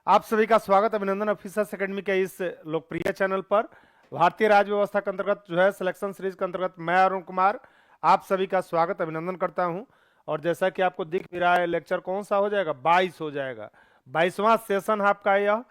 आप सभी का स्वागत अभिनंदन ऑफिसर्स एकेडमी के इस लोकप्रिय चैनल पर। भारतीय राज्य व्यवस्था के अंतर्गत जो है सिलेक्शन सीरीज के अंतर्गत मैं अरुण कुमार आप सभी का स्वागत अभिनंदन करता हूं। और जैसा कि आपको दिख भी रहा है, लेक्चर कौन सा हो जाएगा, 22 हो जाएगा। 22वां सेशन है आपका। यह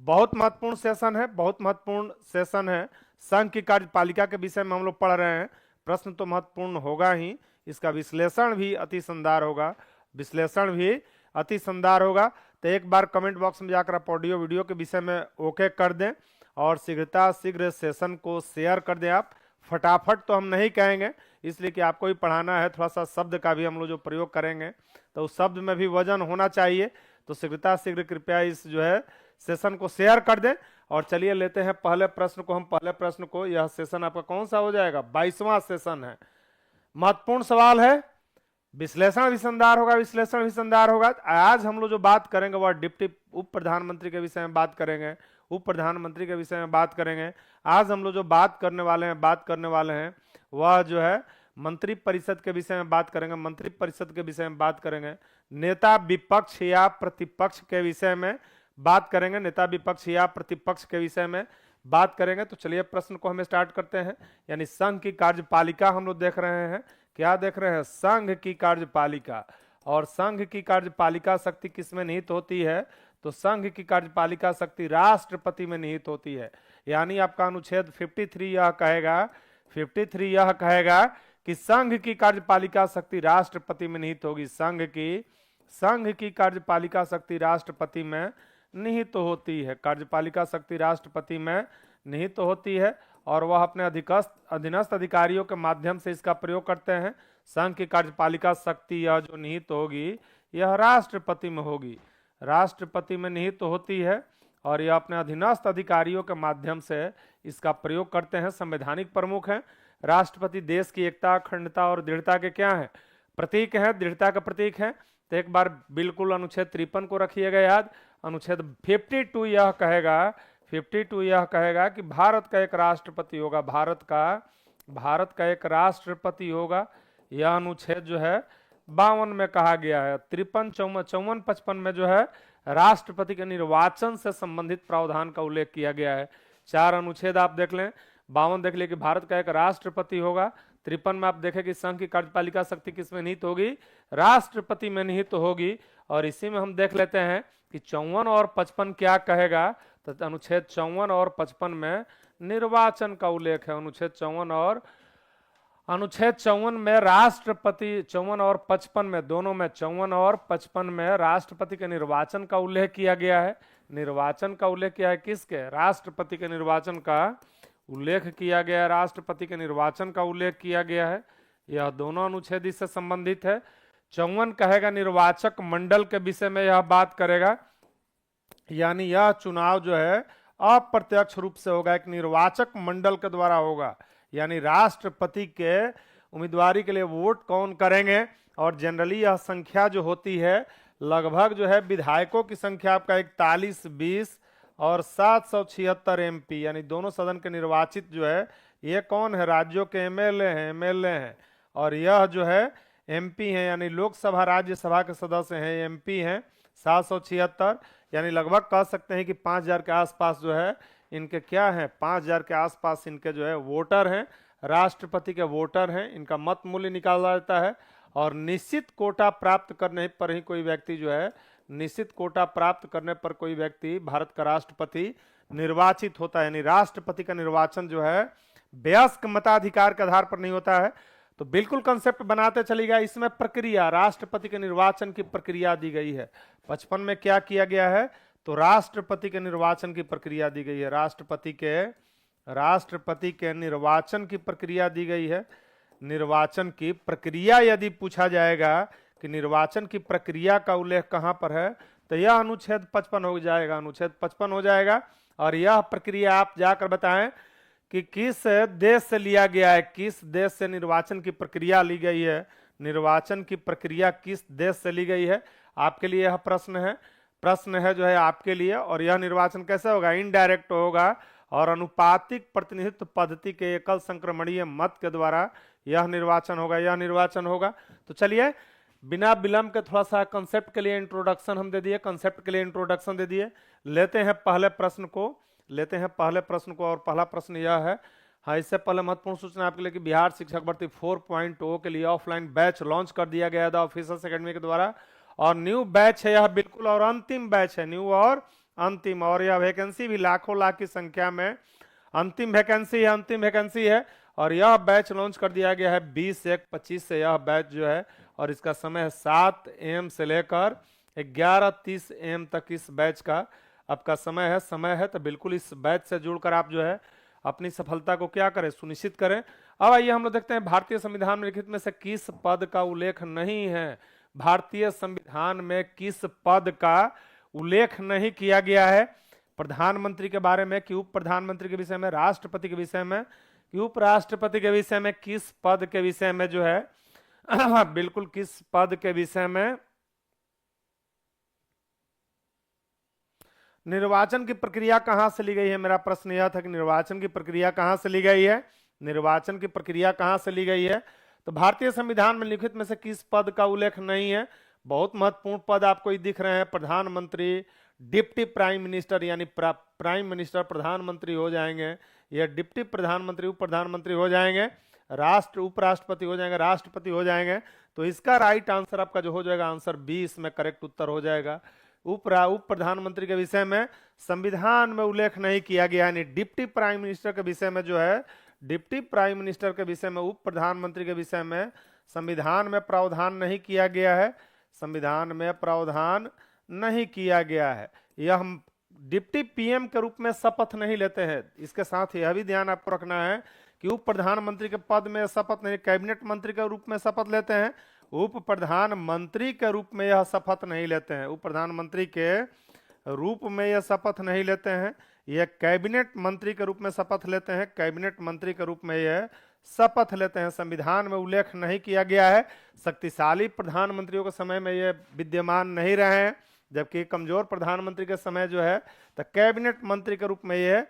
बहुत महत्वपूर्ण सेशन है, बहुत महत्वपूर्ण सेशन है। संघ की कार्यपालिका के विषय में हम लोग पढ़ रहे हैं। प्रश्न तो महत्वपूर्ण होगा ही, इसका विश्लेषण भी अति शानदार होगा, विश्लेषण भी अति शानदार होगा। तो एक बार कमेंट बॉक्स में जाकर आप ऑडियो वीडियो के विषय में ओके कर दें और शीघ्र सेशन को शेयर कर दें। आप फटाफट तो हम नहीं कहेंगे, इसलिए कि आपको भी पढ़ाना है, थोड़ा सा शब्द का भी हम लोग जो प्रयोग करेंगे तो उस शब्द में भी वजन होना चाहिए। तो शीघ्र कृपया इस जो है सेशन को शेयर कर दें। और चलिए लेते हैं पहले प्रश्न को। हम पहले प्रश्न को, यह सेशन आपका कौन सा हो जाएगा, 22वां सेशन है। महत्वपूर्ण सवाल है, विश्लेषण भी शानदार होगा, विश्लेषण भी शानदार होगा। आज हम लोग जो बात करेंगे वह डिप्टी उप प्रधानमंत्री के विषय में बात करेंगे, उप प्रधानमंत्री के विषय में बात करेंगे। आज हम लोग जो बात करने वाले हैं वह जो है मंत्री परिषद के विषय में बात करेंगे, मंत्री परिषद के विषय में बात करेंगे। नेता विपक्ष या प्रतिपक्ष के विषय में बात करेंगे, नेता विपक्ष या प्रतिपक्ष के विषय में बात करेंगे। तो चलिए प्रश्न को हम स्टार्ट करते हैं। यानी संघ की कार्यपालिका हम लोग देख रहे हैं, क्या देख रहे हैं, संघ की कार्यपालिका। और संघ की कार्यपालिका शक्ति किसमें निहित होती है, तो संघ की कार्यपालिका शक्ति राष्ट्रपति में निहित होती है। यानी आपका अनुच्छेद 53 यह कहेगा कि संघ की कार्यपालिका शक्ति राष्ट्रपति में निहित होगी। संघ की कार्यपालिका शक्ति राष्ट्रपति में निहित होती है, कार्यपालिका शक्ति राष्ट्रपति में निहित होती है और वह अपने अधीनस्थ अधिकारियों के माध्यम से इसका प्रयोग करते हैं। संघ की कार्यपालिका शक्ति यह जो निहित होगी यह राष्ट्रपति में होगी, राष्ट्रपति में निहित होती है और यह अपने अधीनस्थ अधिकारियों के माध्यम से इसका प्रयोग करते हैं। संवैधानिक प्रमुख हैं राष्ट्रपति, देश की एकता, अखंडता और दृढ़ता के क्या है, प्रतीक हैं, दृढ़ता का प्रतीक है। तो एक बार बिल्कुल अनुच्छेद 53 को रखिएगा याद। अनुच्छेद 52 यह कहेगा कि भारत का एक राष्ट्रपति होगा, भारत का एक राष्ट्रपति होगा। यह अनुच्छेद जो है 52 में कहा गया है। 53, 54, 55 में जो है राष्ट्रपति के निर्वाचन से संबंधित प्रावधान का उल्लेख किया गया है। 4 अनुच्छेद आप देख लें। 52 देख ले कि भारत का एक राष्ट्रपति होगा। 53 में आप देखें कि संघ की कार्यपालिका शक्ति किसमें निहित होगी, राष्ट्रपति में निहित होगी। और इसी में हम देख लेते हैं कि 54 और 55 क्या कहेगा, तो अनुच्छेद 54 और 55 में निर्वाचन का उल्लेख है। अनुच्छेद 54 में राष्ट्रपति, 54 और 55 में, दोनों में 54 और 55 में राष्ट्रपति के निर्वाचन का उल्लेख किया गया है। निर्वाचन का उल्लेख किया है किसके, राष्ट्रपति के निर्वाचन का उल्लेख किया गया है, राष्ट्रपति के निर्वाचन का उल्लेख किया गया है। यह दोनों अनुच्छेद इससे संबंधित है। 54 कहेगा निर्वाचक मंडल के विषय में यह बात करेगा, यानी यह चुनाव जो है अप्रत्यक्ष रूप से होगा, एक निर्वाचक मंडल के द्वारा होगा। यानी राष्ट्रपति के उम्मीदवारी के लिए वोट कौन करेंगे। और जनरली यह संख्या जो होती है लगभग जो है विधायकों की संख्या आपका 41, 20 और 776 एमपी, यानी दोनों सदन के निर्वाचित जो है ये कौन है, राज्यों के एमएलए हैं। और यह जो है एमपी हैं, यानी लोकसभा राज्यसभा के सदस्य हैं, एमपी हैं 776। यानी लगभग कह सकते हैं कि 5000 के आसपास जो है इनके क्या हैं, 5000 के आसपास इनके जो है वोटर हैं, राष्ट्रपति के वोटर हैं। इनका मत मूल्य निकाला जाता है और निश्चित कोटा प्राप्त करने पर ही कोई व्यक्ति जो है, निश्चित कोटा प्राप्त करने पर कोई व्यक्ति भारत का राष्ट्रपति निर्वाचित होता है। यानी राष्ट्रपति का निर्वाचन जो है वयस्क मताधिकार के आधार पर नहीं होता है। तो बिल्कुल कंसेप्ट बनाते चलिएगा। इसमें प्रक्रिया, राष्ट्रपति के निर्वाचन की प्रक्रिया दी गई है। 55 में क्या किया गया है, तो राष्ट्रपति के निर्वाचन की प्रक्रिया दी गई है, राष्ट्रपति के निर्वाचन की प्रक्रिया दी गई है। निर्वाचन की प्रक्रिया यदि पूछा जाएगा कि निर्वाचन की प्रक्रिया का उल्लेख कहां पर है, तो यह अनुच्छेद 55 हो जाएगा, अनुच्छेद 55 हो जाएगा। और यह प्रक्रिया आप जाकर बताएं कि किस देश से लिया गया है, किस देश से निर्वाचन की प्रक्रिया ली गई है, निर्वाचन की प्रक्रिया किस देश से ली गई है। आपके लिए यह प्रश्न है जो है आपके लिए। और यह निर्वाचन कैसे होगा, इनडायरेक्ट होगा और अनुपातिक प्रतिनिधित्व पद्धति के एकल संक्रमणीय मत के द्वारा यह निर्वाचन होगा। तो चलिए बिना विलंब के थोड़ा सा कंसेप्ट के लिए इंट्रोडक्शन हम दे दिए, कंसेप्ट के लिए इंट्रोडक्शन दे दिए। लेते हैं पहले प्रश्न को, और पहला प्रश्न यह है। हाँ, इससे पहले महत्वपूर्ण सूचना आपके लिए कि बिहार शिक्षक भर्ती 4.0 के लिए ऑफलाइन बैच लॉन्च कर दिया गया था ऑफिसर्स एकेडमी के द्वारा, और न्यू बैच है यह, बिल्कुल, और अंतिम बैच है, न्यू और अंतिम। और यह वैकेंसी भी लाखों लाख की संख्या में अंतिम वैकेंसी है। और यह बैच लॉन्च कर दिया गया है 20/1/25 से यह बैच जो है, और इसका समय है 7 AM से लेकर 11:30 AM तक इस बैच का आपका समय है। तो बिल्कुल इस बैच से जुड़कर आप जो है अपनी सफलता को क्या करें, सुनिश्चित करें। अब आइए हम लोग देखते हैं भारतीय संविधान में लिखित में से किस पद का उल्लेख नहीं है। भारतीय संविधान में किस पद का उल्लेख नहीं किया गया है? प्रधानमंत्री के बारे में, कि उप प्रधानमंत्री के विषय में, राष्ट्रपति के विषय में, कि उपराष्ट्रपति के विषय में, किस पद के विषय में जो है बिल्कुल किस पद के विषय में? निर्वाचन की प्रक्रिया कहां से ली गई है? मेरा प्रश्न यह था कि निर्वाचन की प्रक्रिया कहां से ली गई है? निर्वाचन की प्रक्रिया कहां से ली गई है? तो भारतीय संविधान में लिखित में से किस पद का उल्लेख नहीं है? बहुत महत्वपूर्ण पद आपको दिख रहे हैं, प्रधानमंत्री, डिप्टी प्राइम मिनिस्टर, यानी प्राइम मिनिस्टर प्रधानमंत्री हो जाएंगे, या डिप्टी प्रधानमंत्री उप प्रधानमंत्री हो जाएंगे, उपराष्ट्रपति हो जाएंगे, राष्ट्रपति हो जाएंगे। तो इसका राइट आंसर आपका जो हो जाएगा, आंसर 20 में करेक्ट उत्तर हो जाएगा। उप प्रधानमंत्री के विषय में संविधान में उल्लेख नहीं किया गया, यानी डिप्टी प्राइम मिनिस्टर के विषय में जो है, डिप्टी प्राइम मिनिस्टर के विषय में, उप प्रधानमंत्री के विषय में संविधान में प्रावधान नहीं किया गया है, संविधान में प्रावधान नहीं किया गया है। यह हम डिप्टी पीएम के रूप में शपथ नहीं लेते हैं। इसके साथ यह भी ध्यान आपको रखना है कि उप प्रधानमंत्री के पद में शपथ नहीं, कैबिनेट मंत्री के रूप में शपथ लेते हैं, उप प्रधानमंत्री के रूप में यह शपथ नहीं लेते हैं, उप प्रधानमंत्री के रूप में यह शपथ नहीं लेते हैं, यह कैबिनेट मंत्री के रूप में शपथ लेते हैं, कैबिनेट मंत्री के रूप में यह शपथ लेते हैं। संविधान में उल्लेख नहीं किया गया है। शक्तिशाली प्रधानमंत्रियों के समय में यह विद्यमान नहीं रहे हैं, जबकि कमजोर प्रधानमंत्री के समय जो है तो कैबिनेट मंत्री के रूप में यह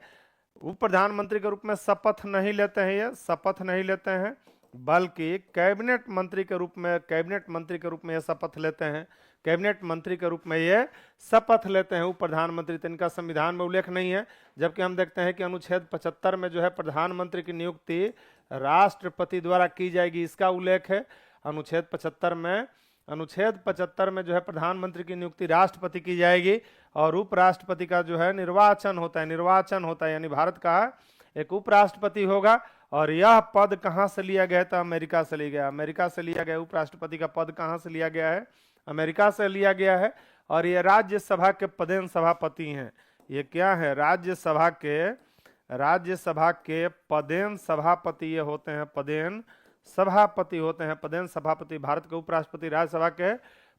उप प्रधानमंत्री के रूप में शपथ नहीं लेते हैं, यह शपथ नहीं लेते हैं, बल्कि कैबिनेट मंत्री के रूप में, कैबिनेट मंत्री के रूप में यह शपथ लेते हैं, कैबिनेट मंत्री के रूप में यह शपथ लेते हैं उप प्रधानमंत्री। तो इनका संविधान में उल्लेख नहीं है। जबकि हम देखते हैं कि अनुच्छेद 75 में जो है प्रधानमंत्री की नियुक्ति राष्ट्रपति द्वारा की जाएगी, इसका उल्लेख है। अनुच्छेद 75 में जो है प्रधानमंत्री की नियुक्ति राष्ट्रपति की जाएगी, और उपराष्ट्रपति का जो है निर्वाचन होता है, यानी भारत का एक उपराष्ट्रपति होगा। और यह पद कहां से लिया गया था? अमेरिका से लिया गया, अमेरिका से लिया गया। उपराष्ट्रपति का पद कहां से लिया गया है? अमेरिका से लिया गया है। और ये राज्यसभा के पदेन सभापति हैं। ये क्या है? राज्यसभा के पदेन सभापति ये होते हैं, पदेन सभापति होते हैं। पदेन सभापति भारत के उपराष्ट्रपति राज्यसभा के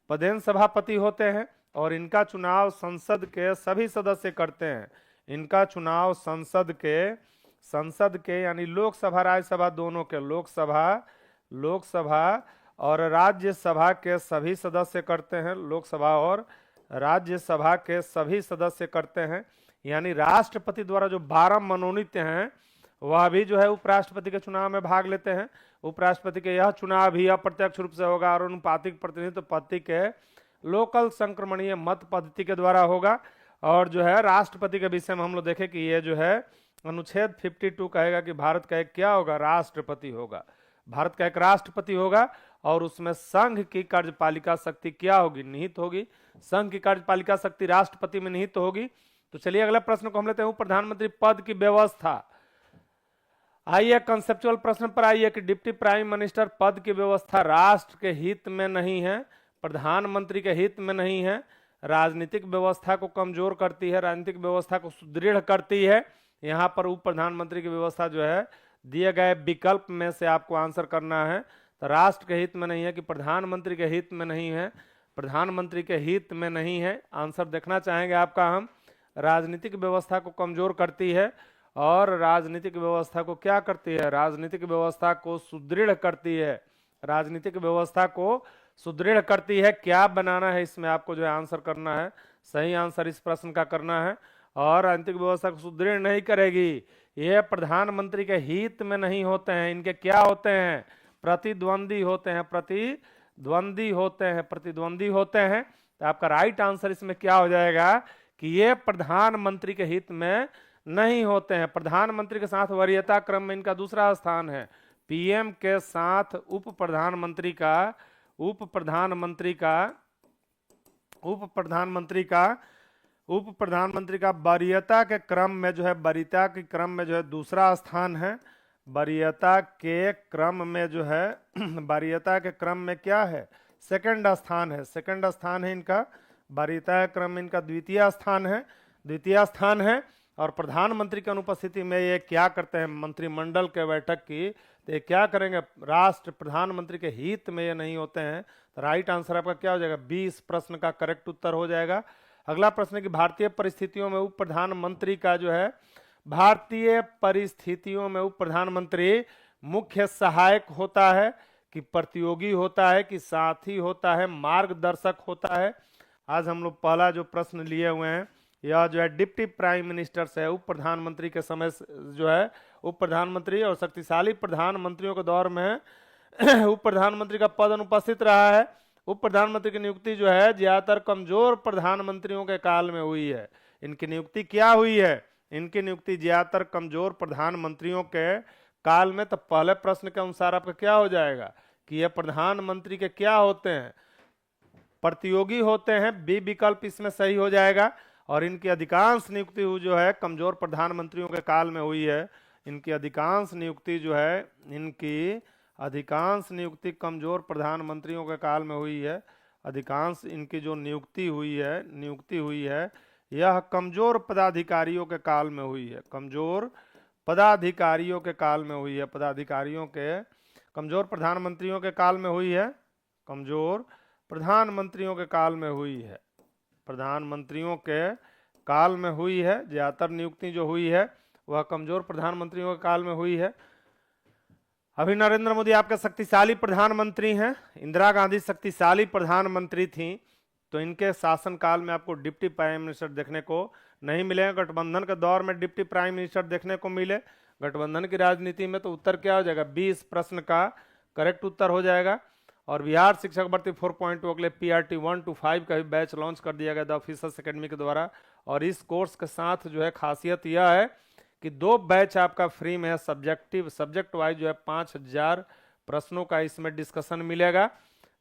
पदेन सभापति होते हैं, और इनका चुनाव संसद के सभी सदस्य करते हैं। इनका चुनाव संसद के यानी लोकसभा राज्यसभा दोनों के, लोकसभा और राज्यसभा के सभी सदस्य करते हैं, लोकसभा और राज्यसभा के सभी सदस्य करते हैं। यानी राष्ट्रपति द्वारा जो 12 मनोनीत हैं वह भी जो है उपराष्ट्रपति के चुनाव में भाग लेते हैं। उपराष्ट्रपति के यह चुनाव भी अप्रत्यक्ष रूप से होगा, और अनुपातिक प्रतिनिधित्व पद्धति के लोकल संक्रमणीय मत पद्धति के द्वारा होगा। और जो है राष्ट्रपति के विषय में हम लोग देखें कि ये जो है अनुच्छेद 52 कहेगा कि भारत का एक क्या होगा? राष्ट्रपति होगा। भारत का एक राष्ट्रपति होगा, और उसमें संघ की कार्यपालिका शक्ति क्या होगी? निहित होगी। संघ की कार्यपालिका शक्ति राष्ट्रपति में निहित होगी। तो चलिए अगला प्रश्न को हम लेते हैं, प्रधानमंत्री पद की व्यवस्था। आइए कंसेप्चुअल प्रश्न पर आइए कि डिप्टी प्राइम मिनिस्टर पद की व्यवस्था राष्ट्र के हित में नहीं है, प्रधानमंत्री के हित में नहीं है, राजनीतिक व्यवस्था को कमजोर करती है, राजनीतिक व्यवस्था को सुदृढ़ करती है। यहाँ पर उप प्रधानमंत्री की व्यवस्था जो है दिए गए विकल्प में से आपको आंसर करना है। तो राष्ट्र के हित में नहीं है कि प्रधानमंत्री के हित में नहीं है? प्रधानमंत्री के हित में नहीं है। आंसर देखना चाहेंगे आपका हम। राजनीतिक व्यवस्था को कमजोर करती है, और राजनीतिक व्यवस्था को क्या करती है? राजनीतिक व्यवस्था को सुदृढ़ करती है, राजनीतिक व्यवस्था को सुदृढ़ करती है। क्या बनाना है इसमें आपको जो है आंसर करना है, सही आंसर इस प्रश्न का करना है। और राजनीतिक व्यवस्था को सुदृढ़ नहीं करेगी, ये प्रधानमंत्री के हित में नहीं होते हैं। इनके क्या होते हैं? प्रतिद्वंदी होते हैं, द्वंद्वी होते हैं, प्रतिद्वंदी होते हैं। तो आपका राइट आंसर इसमें क्या हो जाएगा कि ये प्रधानमंत्री के हित में नहीं होते हैं। प्रधानमंत्री के साथ वरीयता क्रम में इनका दूसरा स्थान है। पीएम के साथ उप प्रधानमंत्री का वरीयता के क्रम में जो है, वरीयता के क्रम में जो है दूसरा स्थान है। वरीयता के क्रम में जो है वरीयता के क्रम में क्या है, सेकंड स्थान है। सेकंड स्थान है इनका, वरीयता के क्रम में इनका द्वितीय स्थान है। और प्रधानमंत्री की अनुपस्थिति में ये क्या करते हैं, मंत्रिमंडल के बैठक की, तो ये क्या करेंगे, राष्ट्र प्रधानमंत्री के हित में ये नहीं होते हैं। तो राइट आंसर आपका क्या हो जाएगा, 20 प्रश्न का करेक्ट उत्तर हो जाएगा। अगला प्रश्न है कि भारतीय परिस्थितियों में उप प्रधानमंत्री का जो है, भारतीय परिस्थितियों में उप प्रधानमंत्री मुख्य सहायक होता है कि प्रतियोगी होता है कि साथी होता है, मार्गदर्शक होता है। आज हम लोग पहला जो प्रश्न लिए हुए हैं यह जो है डिप्टी प्राइम मिनिस्टर से, उप प्रधानमंत्री के समय जो है उप प्रधानमंत्री और शक्तिशाली प्रधानमंत्रियों के दौर में उप प्रधानमंत्री का पद अनुपस्थित रहा है। उप प्रधानमंत्री की नियुक्ति जो है ज्यादातर कमजोर प्रधानमंत्रियों के काल में हुई है। इनकी नियुक्ति क्या हुई है, इनकी नियुक्ति ज्यादातर कमजोर प्रधानमंत्रियों के काल में। तो पहले प्रश्न के अनुसार आपका क्या हो जाएगा कि ये प्रधानमंत्री के क्या होते हैं, प्रतियोगी होते हैं। बी विकल्प इसमें सही हो जाएगा। और इनकी अधिकांश नियुक्ति जो है कमजोर प्रधानमंत्रियों के काल में हुई है। इनकी अधिकांश नियुक्ति जो है, इनकी अधिकांश नियुक्ति कमजोर प्रधानमंत्रियों के काल में हुई है। अधिकांश इनकी जो नियुक्ति हुई है यह कमजोर पदाधिकारियों के काल में हुई है। कमजोर पदाधिकारियों के काल में हुई है। कमजोर प्रधानमंत्रियों के काल में हुई है। कमजोर प्रधानमंत्रियों के काल में हुई है। प्रधानमंत्रियों के काल में हुई है। ज्यादातर नियुक्ति जो हुई है वह कमजोर प्रधानमंत्रियों के काल में हुई है। अभी नरेंद्र मोदी आपके शक्तिशाली प्रधानमंत्री हैं। इंदिरा गांधी शक्तिशाली प्रधानमंत्री थी, तो इनके शासनकाल में आपको डिप्टी प्राइम मिनिस्टर देखने को नहीं मिलेगा। गठबंधन के दौर में डिप्टी प्राइम मिनिस्टर देखने को मिले। गठबंधन की राजनीति में तो उत्तर क्या हो जाएगा, 20 प्रश्न का करेक्ट उत्तर हो जाएगा। और बिहार शिक्षक भर्ती 4.0 के लिए PRT 1 to 5 का भी बैच लॉन्च कर दिया गया द ऑफिसर्स एकेडमी के द्वारा। और इस कोर्स के साथ जो है खासियत यह है कि 2 बैच आपका फ्री में है। सब्जेक्ट वाइज जो है 5000 प्रश्नों का इसमें डिस्कशन मिलेगा,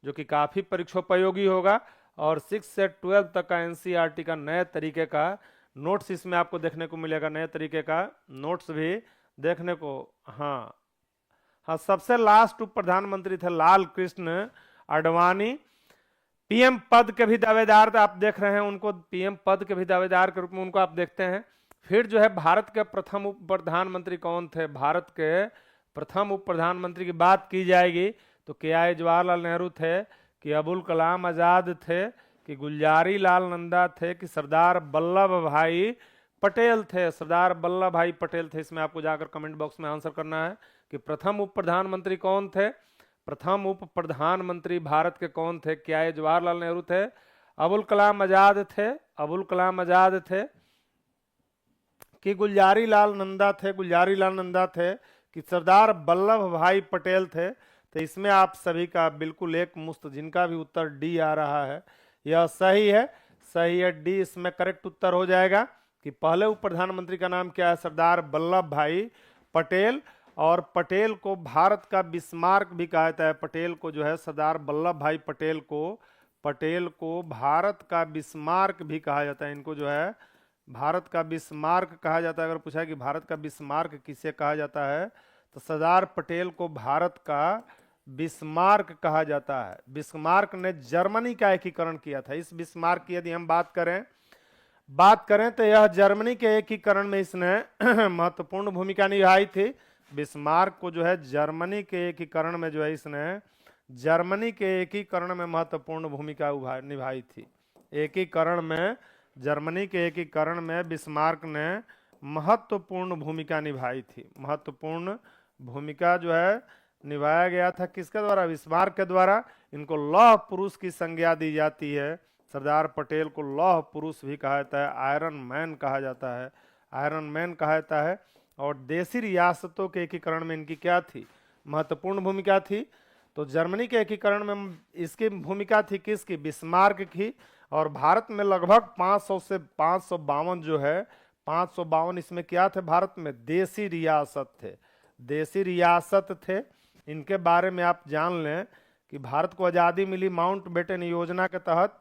जो कि काफ़ी परीक्षोपयोगी होगा। और 6 से 12 तक का NCERT का नए तरीके का नोट्स इसमें आपको देखने को मिलेगा। नए तरीके का नोट्स भी देखने को, हाँ, सबसे लास्ट उप प्रधानमंत्री थे लाल कृष्ण आडवाणी। पीएम पद के भी दावेदार आप देख रहे हैं उनको, पीएम पद के भी दावेदार के रूप में उनको आप देखते हैं। फिर जो है भारत के प्रथम उप प्रधानमंत्री कौन थे, भारत के प्रथम उप प्रधानमंत्री की बात की जाएगी तो क्या जवाहरलाल नेहरू थे, कि अबुल कलाम आजाद थे, कि गुलजारी लाल नंदा थे, कि सरदार वल्लभ भाई पटेल थे। सरदार वल्लभ भाई पटेल थे। इसमें आपको जाकर कमेंट बॉक्स में आंसर करना है कि प्रथम उप प्रधानमंत्री कौन थे। प्रथम उप प्रधानमंत्री भारत के कौन थे, क्या ये जवाहरलाल नेहरू थे, अबुल कलाम आजाद थे, कि गुलजारी लाल नंदा थे, कि सरदार वल्लभ भाई पटेल थे। तो इसमें आप सभी का बिल्कुल एक मुश्त जिनका भी उत्तर डी आ रहा है यह सही है। डी इसमें करेक्ट उत्तर हो जाएगा कि पहले उप प्रधानमंत्री का नाम क्या है, सरदार वल्लभ भाई पटेल। और पटेल को भारत का बिस्मार्क भी कहा जाता है। पटेल को जो है सरदार वल्लभ भाई पटेल को भारत का बिस्मार्क भी कहा जाता है। इनको जो है भारत का बिस्मार्क कहा जाता है। अगर पूछा कि भारत का बिस्मार्क किसे कहा जाता है तो सरदार पटेल को भारत का बिस्मार्क कहा जाता है। बिस्मार्क ने जर्मनी का एकीकरण किया था। इस बिस्मार्क की यदि हम बात करें तो यह जर्मनी के एकीकरण में इसने महत्वपूर्ण भूमिका निभाई थी। बिस्मार्क को जो है जर्मनी के एकीकरण में जो है इसने जर्मनी के एकीकरण में महत्वपूर्ण भूमिका निभाई थी। जर्मनी के एकीकरण में बिस्मार्क ने महत्वपूर्ण भूमिका निभाई थी। महत्वपूर्ण भूमिका जो है निभाया गया था किसके द्वारा, बिस्मार्क के द्वारा। इनको लौह पुरुष की संज्ञा दी जाती है। सरदार पटेल को लौह पुरुष भी कहा जाता है, आयरन मैन कहा जाता है। और देशी रियासतों के एकीकरण में इनकी क्या थी, महत्वपूर्ण भूमिका थी। तो जर्मनी के एकीकरण में इसकी भूमिका थी किसकी? बिस्मार्क की। और भारत में लगभग 500 से 552 जो है, 552 इसमें क्या थे? भारत में देसी रियासत थे, देसी रियासत थे। इनके बारे में आप जान लें कि भारत को आज़ादी मिली माउंटबेटन योजना के तहत।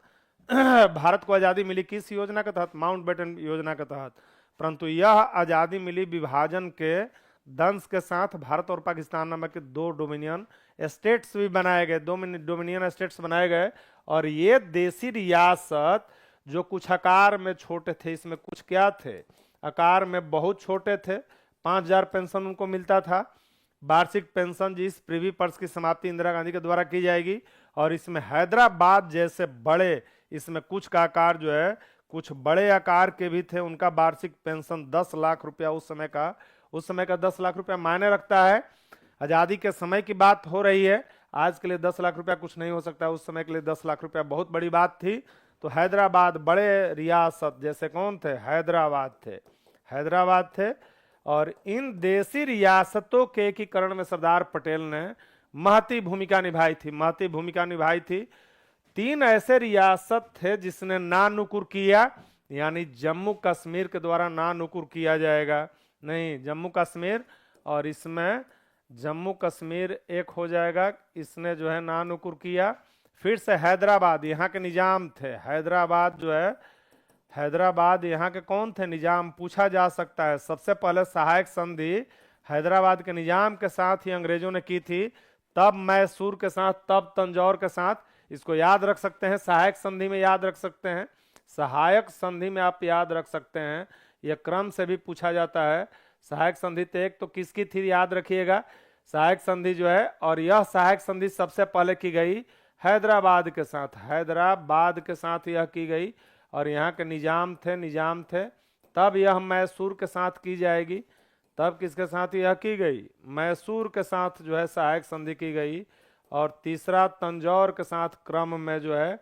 भारत को आज़ादी मिली किस योजना के तहत? माउंटबेटन योजना के तहत। परंतु यह आज़ादी मिली विभाजन के दंश के साथ। भारत और पाकिस्तान नामक के दो डोमिनियन स्टेट्स भी बनाए गए, दो डोमिनियन स्टेट्स बनाए गए। और ये देसी रियासत जो कुछ आकार में छोटे थे, इसमें कुछ क्या थे? आकार में बहुत छोटे थे। 5,000 पेंशन उनको मिलता था, वार्षिक पेंशन, जिस प्रिवी पर्स की समाप्ति इंदिरा गांधी के द्वारा की जाएगी। और इसमें हैदराबाद जैसे बड़े, इसमें कुछ का आकार जो है कुछ बड़े आकार के भी थे। उनका वार्षिक पेंशन 10 लाख रुपया उस समय का 10 लाख रुपया मायने रखता है। आज़ादी के समय की बात हो रही है, आज के लिए 10 लाख रुपया कुछ नहीं हो सकता, उस समय के लिए 10 लाख रुपया बहुत बड़ी बात थी। तो हैदराबाद बड़े रियासत जैसे कौन थे? हैदराबाद थे। और इन देसी रियासतों के एकीकरण में सरदार पटेल ने महती भूमिका निभाई थी। 3 ऐसे रियासत थे जिसने ना नुकुर किया, यानी जम्मू कश्मीर के द्वारा ना नुकुर किया जाएगा नहीं, जम्मू कश्मीर, और इसमें जम्मू कश्मीर एक हो जाएगा, इसने जो है ना नुकुर किया। फिर से हैदराबाद, यहाँ के निजाम थे, हैदराबाद जो है, हैदराबाद यहाँ के कौन थे? निजाम। पूछा जा सकता है, सबसे पहले सहायक संधि हैदराबाद के निजाम के साथ ही अंग्रेजों ने की थी, तब मैसूर के साथ, तब तंजौर के साथ। इसको याद रख सकते हैं, सहायक संधि में याद रख सकते हैं, सहायक संधि में आप याद रख सकते हैं। यह क्रम से भी पूछा जाता है। सहायक संधि एक तो किसकी थी? याद रखिएगा, सहायक संधि जो है। और यह सहायक संधि सबसे पहले की गई हैदराबाद के साथ यह की गई। और यहाँ के निजाम थे। तब यह मैसूर के साथ की जाएगी। तब किसके साथ यह की गई? मैसूर के साथ जो है सहायक संधि की गई। और तीसरा तंजौर के साथ क्रम में जो है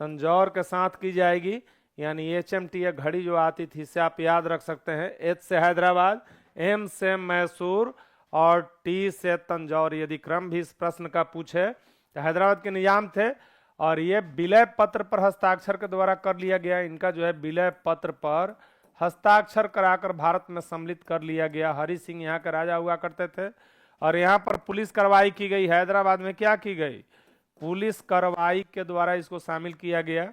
तंजौर के साथ की जाएगी। यानी HMT एक घड़ी जो आती थी, इसे आप याद रख सकते हैं। H से हैदराबाद, M से मैसूर और T से तंजौर। यदि क्रम भी इस प्रश्न का पूछे तो हैदराबाद के निजाम थे। और ये विलय पत्र पर हस्ताक्षर के द्वारा कर लिया गया। इनका जो है विलय पत्र पर हस्ताक्षर कराकर भारत में सम्मिलित कर लिया गया। हरि सिंह यहाँ के राजा हुआ करते थे। और यहाँ पर पुलिस कार्रवाई की गई। हैदराबाद में क्या की गई? पुलिस कार्रवाई के द्वारा इसको शामिल किया गया।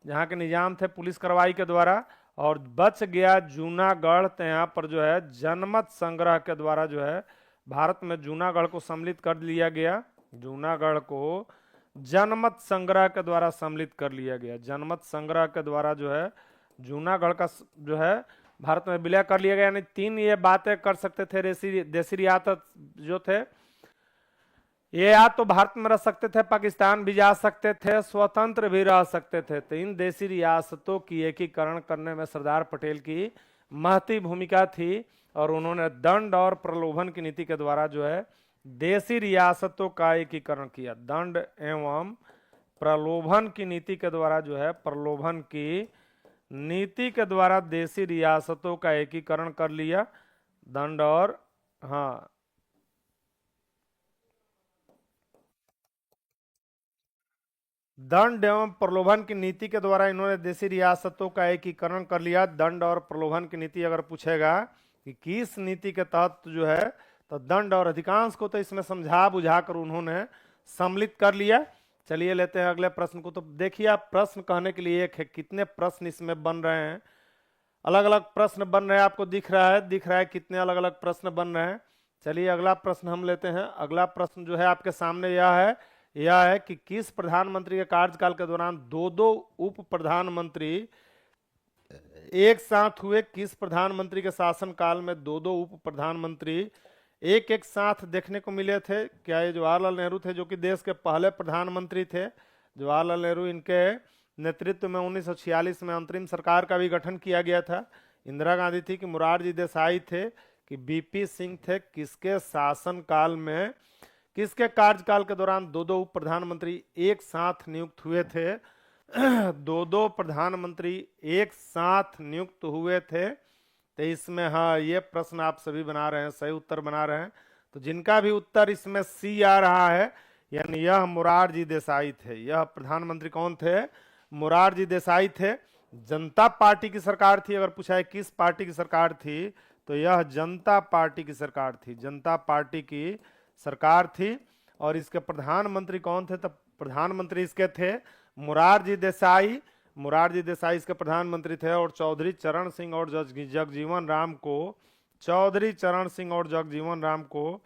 जहाँ के निजाम थे पुलिस कार्रवाई के द्वारा। और बच गया जूनागढ़, तो यहाँ पर जो है जनमत संग्रह के द्वारा जो है भारत में जूनागढ़ को सम्मिलित कर लिया गया। जूनागढ़ को जनमत संग्रह के द्वारा सम्मिलित कर लिया गया। जनमत संग्रह के द्वारा जो है जूनागढ़ का जो है भारत में विलय कर लिया गया। यानी 3 ये बातें कर सकते थे देसी रियासत जो थे, ये या तो भारत में रह सकते थे, पाकिस्तान भी जा सकते थे, स्वतंत्र भी रह सकते थे। तो इन देसी रियासतों की एकीकरण करने में सरदार पटेल की महती भूमिका थी। और उन्होंने दंड और प्रलोभन की नीति के द्वारा जो है देसी रियासतों का एकीकरण किया। दंड एवं प्रलोभन की नीति के द्वारा जो है, प्रलोभन की नीति के द्वारा देसी रियासतों का एकीकरण कर लिया। दंड और दंड एवं प्रलोभन की नीति के द्वारा इन्होंने देसी रियासतों का एकीकरण कर लिया। दंड और प्रलोभन की नीति अगर पूछेगा कि किस नीति के तहत जो है, तो दंड और अधिकांश को तो इसमें समझा बुझाकर उन्होंने सम्मिलित कर लिया। चलिए लेते हैं अगले प्रश्न को। तो देखिए आप, प्रश्न कहने के लिए एक है, कितने प्रश्न इसमें बन रहे हैं? अलग अलग प्रश्न बन रहे हैं, आपको दिख रहा है कितने अलग अलग प्रश्न बन रहे हैं। चलिए अगला प्रश्न हम लेते हैं। अगला प्रश्न जो है आपके सामने यह है कि किस प्रधानमंत्री के कार्यकाल के दौरान 2-2 उप प्रधानमंत्री एक साथ हुए? किस प्रधानमंत्री के शासनकाल में 2-2 उप प्रधानमंत्री एक साथ देखने को मिले थे? क्या ये जवाहरलाल नेहरू थे, जो कि देश के पहले प्रधानमंत्री थे? जवाहरलाल नेहरू, इनके नेतृत्व में 1946 में अंतरिम सरकार का भी गठन किया गया था। इंदिरा गांधी थी कि मोरारजी देसाई थे कि BP सिंह थे? किसके शासनकाल में, किसके कार्यकाल के दौरान 2-2 उप प्रधानमंत्री एक साथ नियुक्त हुए थे? 2-2 प्रधानमंत्री एक साथ नियुक्त हुए थे। तो इसमें ये प्रश्न आप सभी बना रहे हैं, सही उत्तर बना रहे हैं। तो जिनका भी उत्तर इसमें सी आ रहा है, यानी यह मोरारजी देसाई थे। यह प्रधानमंत्री कौन थे? मोरारजी देसाई थे। जनता पार्टी की सरकार थी। अगर पूछा है किस पार्टी की सरकार थी, तो यह जनता पार्टी की सरकार थी। जनता पार्टी की सरकार थी। और इसके प्रधानमंत्री कौन थे? तो प्रधानमंत्री इसके थे मोरारजी देसाई। मोरारजी देसाई इसके प्रधानमंत्री थे। और चौधरी चरण सिंह और जगजीवन राम को, चौधरी चरण सिंह और जगजीवन राम को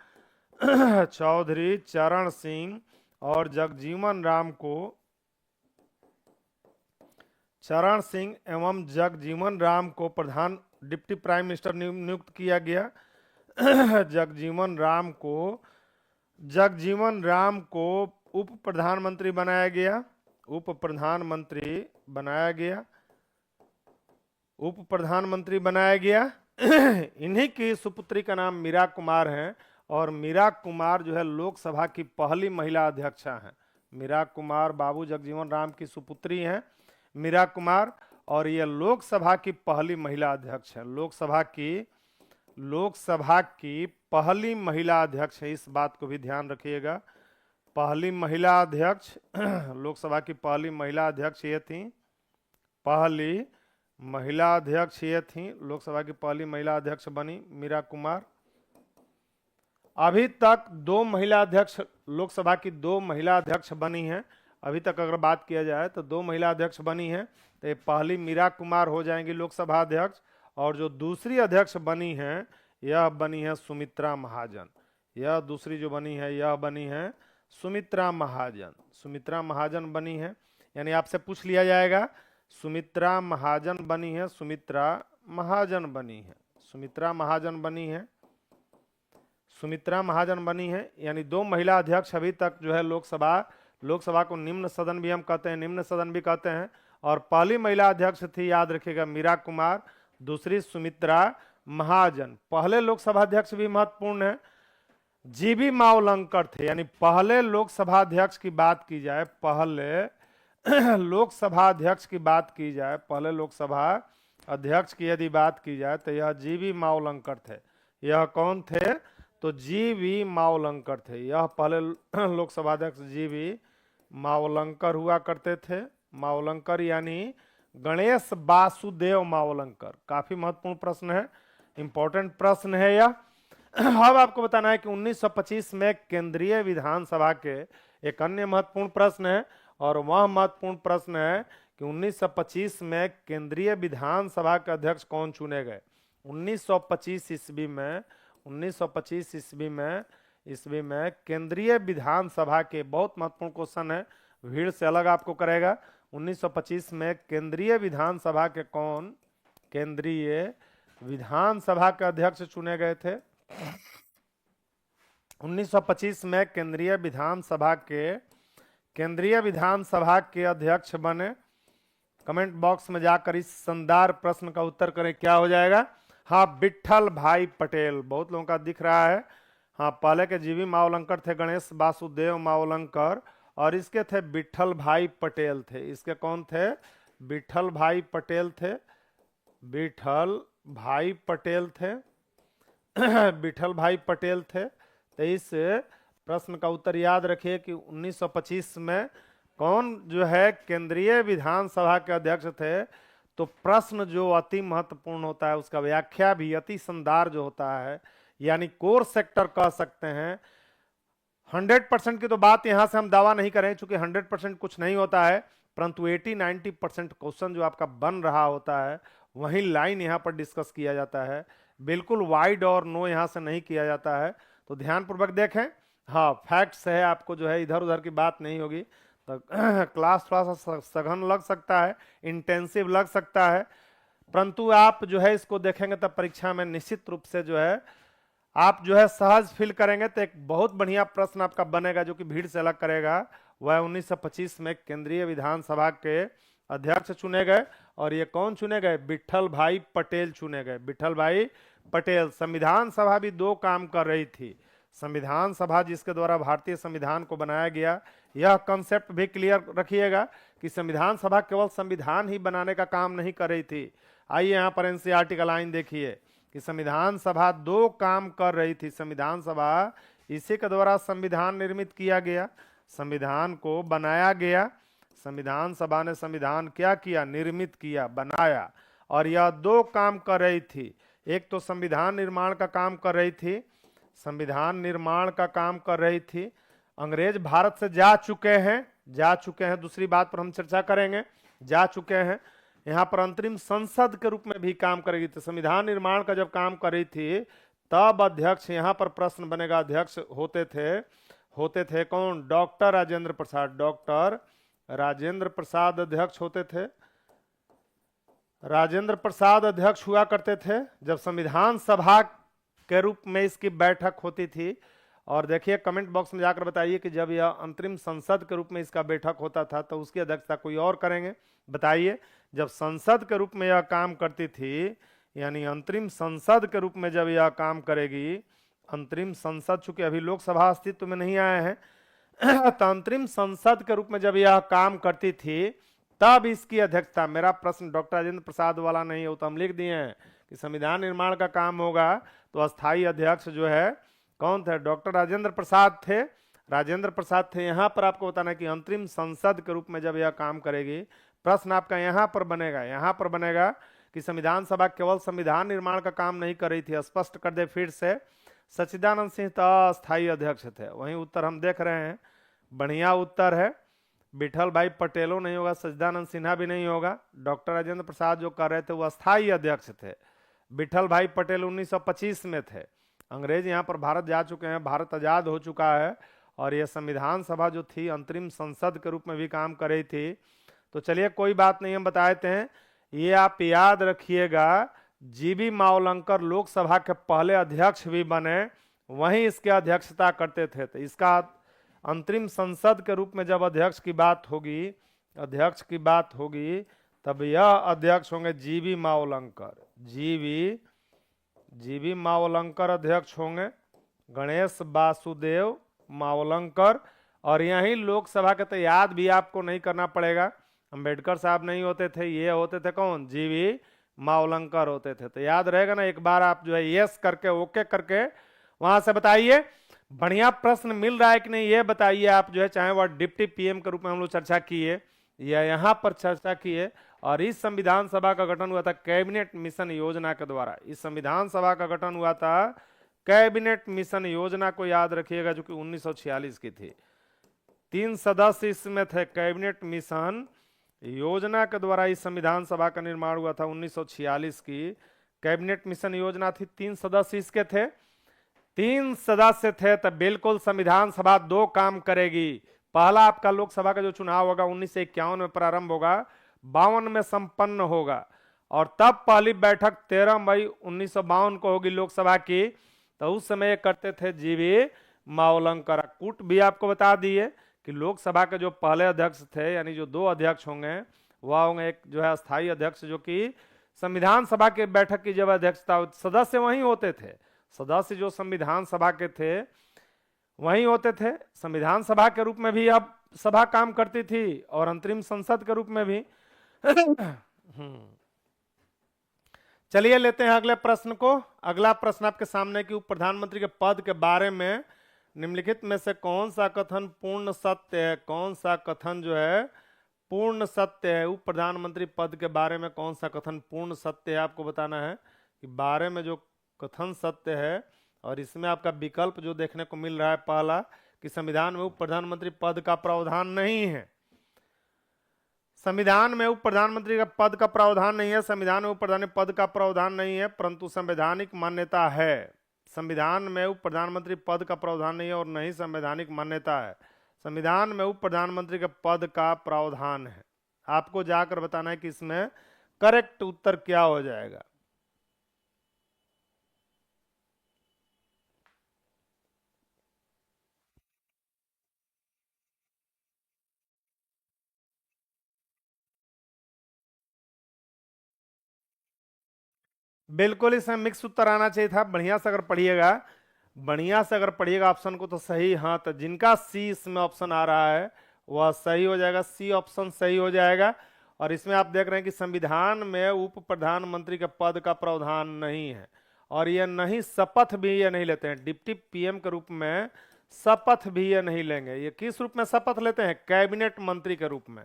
चौधरी चरण सिंह और जगजीवन राम को, चरण सिंह एवं जगजीवन राम को प्रधान डिप्टी प्राइम मिनिस्टर नियुक्त किया गया। जगजीवन राम को उप प्रधानमंत्री बनाया गया। उप प्रधानमंत्री बनाया गया। उप प्रधानमंत्री बनाया गया। इन्हीं की सुपुत्री का नाम मीरा कुमार है। और मीरा कुमार जो है लोकसभा की पहली महिला अध्यक्षा हैं। मीरा कुमार बाबू जगजीवन राम की सुपुत्री हैं मीरा कुमार, और ये लोकसभा की पहली महिला अध्यक्ष है। लोकसभा की पहली महिला अध्यक्ष है। इस बात को भी ध्यान रखिएगा। पहली महिला अध्यक्ष लोकसभा की पहली महिला अध्यक्ष ये थी। पहली महिला अध्यक्ष ये थी। लोकसभा की पहली महिला अध्यक्ष बनी मीरा कुमार। अभी तक 2 महिला अध्यक्ष, लोकसभा की 2 महिला अध्यक्ष बनी हैं। अभी तक अगर बात किया जाए तो 2 महिला अध्यक्ष बनी हैं। तो ये पहली मीरा कुमार हो जाएंगी लोकसभा अध्यक्ष। और जो दूसरी अध्यक्ष बनी हैं, यह बनी है सुमित्रा महाजन। यह दूसरी जो बनी है, यह बनी है सुमित्रा महाजन। सुमित्रा महाजन बनी है। यानी आपसे पूछ लिया जाएगा सुमित्रा महाजन बनी है, सुमित्रा महाजन बनी है, सुमित्रा महाजन बनी है, सुमित्रा महाजन बनी है। यानी 2 महिला अध्यक्ष अभी तक जो है लोकसभा को निम्न सदन भी हम कहते हैं, निम्न सदन भी कहते हैं। और पहली महिला अध्यक्ष थी, याद रखिएगा, मीरा कुमार। दूसरी सुमित्रा महाजन। पहले लोकसभा अध्यक्ष भी महत्वपूर्ण है, जीबी मावलंकर थे। यानी पहले लोकसभा अध्यक्ष की बात की जाए, पहले लोकसभा अध्यक्ष की बात की जाए, पहले लोकसभा अध्यक्ष की यदि बात की जाए तो यह जीबी मावलंकर थे। यह कौन थे? तो जीबी मावलंकर थे। यह पहले लोकसभा अध्यक्ष जीबी मावलंकर हुआ करते थे। मावलंकर यानी गणेश वासुदेव मावलंकर। काफी महत्वपूर्ण प्रश्न है, इंपॉर्टेंट प्रश्न है यह। अब आपको बताना है कि 1925 में केंद्रीय विधानसभा के एक अन्य महत्वपूर्ण प्रश्न है। और वह महत्वपूर्ण प्रश्न है कि 1925 में केंद्रीय विधानसभा के अध्यक्ष कौन चुने गए? 1925 ईस्वी में केंद्रीय विधानसभा के, बहुत महत्वपूर्ण क्वेश्चन है, भीड़ से अलग आपको करेगा। 1925 में केंद्रीय विधानसभा के कौन, केंद्रीय विधानसभा के अध्यक्ष चुने गए थे? 1925 में केंद्रीय विधानसभा के अध्यक्ष बने। कमेंट बॉक्स में जाकर इस शानदार प्रश्न का उत्तर करें, क्या हो जाएगा? हाँ, विट्ठल भाई पटेल। बहुत लोगों का दिख रहा है। हाँ, पहले के जीवी मावलंकर थे गणेश वासुदेव मावलंकर, और इसके थे विट्ठल भाई पटेल थे। इसके कौन थे? विट्ठल भाई पटेल थे। विट्ठल भाई पटेल थे। विट्ठल भाई पटेल थे। तो इस प्रश्न का उत्तर याद रखिए कि 1925 में कौन जो है केंद्रीय विधानसभा के अध्यक्ष थे। तो प्रश्न जो अति महत्वपूर्ण होता है उसका व्याख्या भी अति शानदार जो होता है, यानी कोर सेक्टर कह सकते हैं। 100% की तो बात यहां से हम दावा नहीं करें, चूंकि 100% कुछ नहीं होता है, परंतु 80-90% क्वेश्चन जो आपका बन रहा होता है वही लाइन यहां पर डिस्कस किया जाता है। बिल्कुल वाइड और नो यहां से नहीं किया जाता है। तो ध्यानपूर्वक देखें। हाँ, फैक्ट्स है, आपको जो है इधर उधर की बात नहीं होगी। तो क्लास थोड़ा सा सघन लग सकता है, इंटेंसिव लग सकता है, परंतु आप जो है इसको देखेंगे तब परीक्षा में निश्चित रूप से जो है आप जो है सहज फील करेंगे। तो एक बहुत बढ़िया प्रश्न आपका बनेगा जो कि भीड़ से अलग करेगा। वह 1925 में केंद्रीय विधानसभा के अध्यक्ष चुने गए। और ये कौन चुने गए? विट्ठल भाई पटेल चुने गए। विट्ठल भाई पटेल। संविधान सभा भी 2 काम कर रही थी। संविधान सभा जिसके द्वारा भारतीय संविधान को बनाया गया, यह कंसेप्ट भी क्लियर रखिएगा कि संविधान सभा केवल संविधान ही बनाने का काम नहीं कर रही थी। आइए यहाँ पर एनसीईआरटी का लाइन देखिए। कि संविधान सभा दो काम कर रही थी। संविधान सभा इसी के द्वारा संविधान निर्मित किया गया, संविधान को बनाया गया। संविधान सभा ने संविधान क्या किया? निर्मित किया, बनाया। और यह दो काम कर रही थी, एक तो संविधान निर्माण का काम कर रही थी, संविधान निर्माण का काम कर रही थी। अंग्रेज भारत से जा चुके हैं, दूसरी बात पर हम चर्चा करेंगे, जा चुके हैं। यहाँ पर अंतरिम संसद के रूप में भी काम करेगी। तो संविधान निर्माण का जब काम कर रही थी तब अध्यक्ष, यहाँ पर प्रश्न बनेगा, अध्यक्ष होते थे कौन? डॉक्टर राजेंद्र प्रसाद। डॉक्टर राजेंद्र प्रसाद अध्यक्ष होते थे। राजेंद्र प्रसाद अध्यक्ष हुआ करते थे जब संविधान सभा के रूप में इसकी बैठक होती थी। और देखिए कमेंट बॉक्स में जाकर बताइए कि जब यह अंतरिम संसद के रूप में इसका बैठक होता था तो उसकी अध्यक्षता कोई और करेंगे। बताइए, जब संसद के रूप में यह काम करती थी, यानी अंतरिम संसद के रूप में जब यह काम करेगी, अंतरिम संसद चूंकि अभी लोकसभा अस्तित्व में नहीं आए हैं तो अंतरिम संसद के रूप में जब यह काम करती थी तब इसकी अध्यक्षता, मेरा प्रश्न डॉक्टर राजेंद्र प्रसाद वाला नहीं है, तो हम लिख दिए हैं कि संविधान निर्माण का काम होगा तो अस्थायी अध्यक्ष जो है कौन थे? डॉक्टर राजेंद्र प्रसाद थे। राजेंद्र प्रसाद थे। यहां पर आपको बताना है कि अंतरिम संसद के रूप में जब यह काम करेगी, प्रश्न आपका यहां पर बनेगा कि संविधान सभा केवल संविधान निर्माण का काम नहीं कर रही थी। स्पष्ट कर दे फिर से, सच्चिदानंद सिंह तो अस्थायी अध्यक्ष थे। वहीं उत्तर हम देख रहे हैं, बढ़िया उत्तर है। विठल भाई पटेलो नहीं होगा, सच्चिदानंद सिन्हा भी नहीं होगा। डॉक्टर राजेंद्र प्रसाद जो कर रहे थे वो अस्थायी अध्यक्ष थे। विठल भाई पटेल 1925 में थे। अंग्रेज यहाँ पर भारत जा चुके हैं, भारत आजाद हो चुका है। और यह संविधान सभा जो थी अंतरिम संसद के रूप में भी काम कर रही थी। तो चलिए कोई बात नहीं, हम बता देते हैं। ये आप याद रखिएगा, जीबी मावलंकर लोकसभा के पहले अध्यक्ष भी बने, वहीं इसके अध्यक्षता करते थे। तो इसका अंतरिम संसद के रूप में जब अध्यक्ष की बात होगी तब यह अध्यक्ष होंगे जीबी मावलंकर। जीबी मावलंकर अध्यक्ष होंगे, गणेश वासुदेव मावलंकर। और यही लोकसभा के, तो याद भी आपको नहीं करना पड़ेगा, अंबेडकर साहब नहीं होते थे, ये होते थे कौन? जीबी मावलंकर होते थे। तो याद रहेगा ना, एक बार आप जो है यस करके, ओके करके वहां से बताइए। बढ़िया प्रश्न मिल रहा है कि नहीं ये बताइए आप जो है, चाहे वह डिप्टी पीएम के रूप में हम लोग चर्चा किए या यहाँ पर चर्चा किए। और इस संविधान सभा का गठन हुआ था कैबिनेट मिशन योजना के द्वारा। इस संविधान सभा का गठन हुआ था कैबिनेट मिशन योजना को याद रखिएगा, जो कि 1946 की थी। 3 सदस्य इसमें थे। कैबिनेट मिशन योजना के द्वारा इस संविधान सभा का निर्माण हुआ था 1946 की। कैबिनेट मिशन योजना थी, 3 सदस्य इसके थे। 3 सदस्य थे, तब बिल्कुल संविधान सभा दो काम करेगी। पहला आपका लोकसभा का जो चुनाव होगा 1951 में प्रारंभ होगा, 52 में संपन्न होगा। और तब पहली बैठक 13 मई 1952 को होगी लोकसभा की। तो उस समय करते थे जीबी मावलंकर। कूट भी आपको बता दिए कि लोकसभा के जो पहले अध्यक्ष थे, यानी जो 2 अध्यक्ष होंगे, वह होंगे एक जो है अस्थायी अध्यक्ष, जो कि संविधान सभा के बैठक की जब अध्यक्षता, सदस्य वही होते थे। सदस्य जो संविधान सभा के थे वही होते थे। संविधान सभा के रूप में भी अब सभा काम करती थी और अंतरिम संसद के रूप में भी। चलिए लेते हैं अगले प्रश्न को। अगला प्रश्न आपके सामने कि उप प्रधानमंत्री के पद के बारे में निम्नलिखित में से कौन सा कथन पूर्ण सत्य है? कौन सा कथन जो है पूर्ण सत्य है? उप प्रधानमंत्री पद के बारे में कौन सा कथन पूर्ण सत्य है? आपको बताना है कि बारे में जो कथन सत्य है। और इसमें आपका विकल्प जो देखने को मिल रहा है, पहला कि संविधान में उप प्रधानमंत्री पद का प्रावधान नहीं है। संविधान में उप प्रधानमंत्री का पद का प्रावधान नहीं है। संविधान में उप प्रधानमंत्री पद का प्रावधान नहीं है, परंतु संवैधानिक मान्यता है। संविधान में उप प्रधानमंत्री पद का प्रावधान नहीं है और नहीं संवैधानिक मान्यता है। संविधान में उप प्रधानमंत्री के पद का प्रावधान है। आपको जाकर बताना है कि इसमें करेक्ट उत्तर क्या हो जाएगा। बिल्कुल इसमें मिक्स उत्तर आना चाहिए था। बढ़िया से अगर पढ़िएगा ऑप्शन को तो सही। हाँ, तो जिनका सी इसमें ऑप्शन आ रहा है वह सही हो जाएगा, सी ऑप्शन सही हो जाएगा। और इसमें आप देख रहे हैं कि संविधान में उप प्रधानमंत्री के पद का प्रावधान नहीं है और ये नहीं शपथ भी ये नहीं लेते हैं, डिप्टी पीएम के रूप में शपथ भी ये नहीं लेंगे। ये किस रूप में शपथ लेते हैं? कैबिनेट मंत्री के रूप में,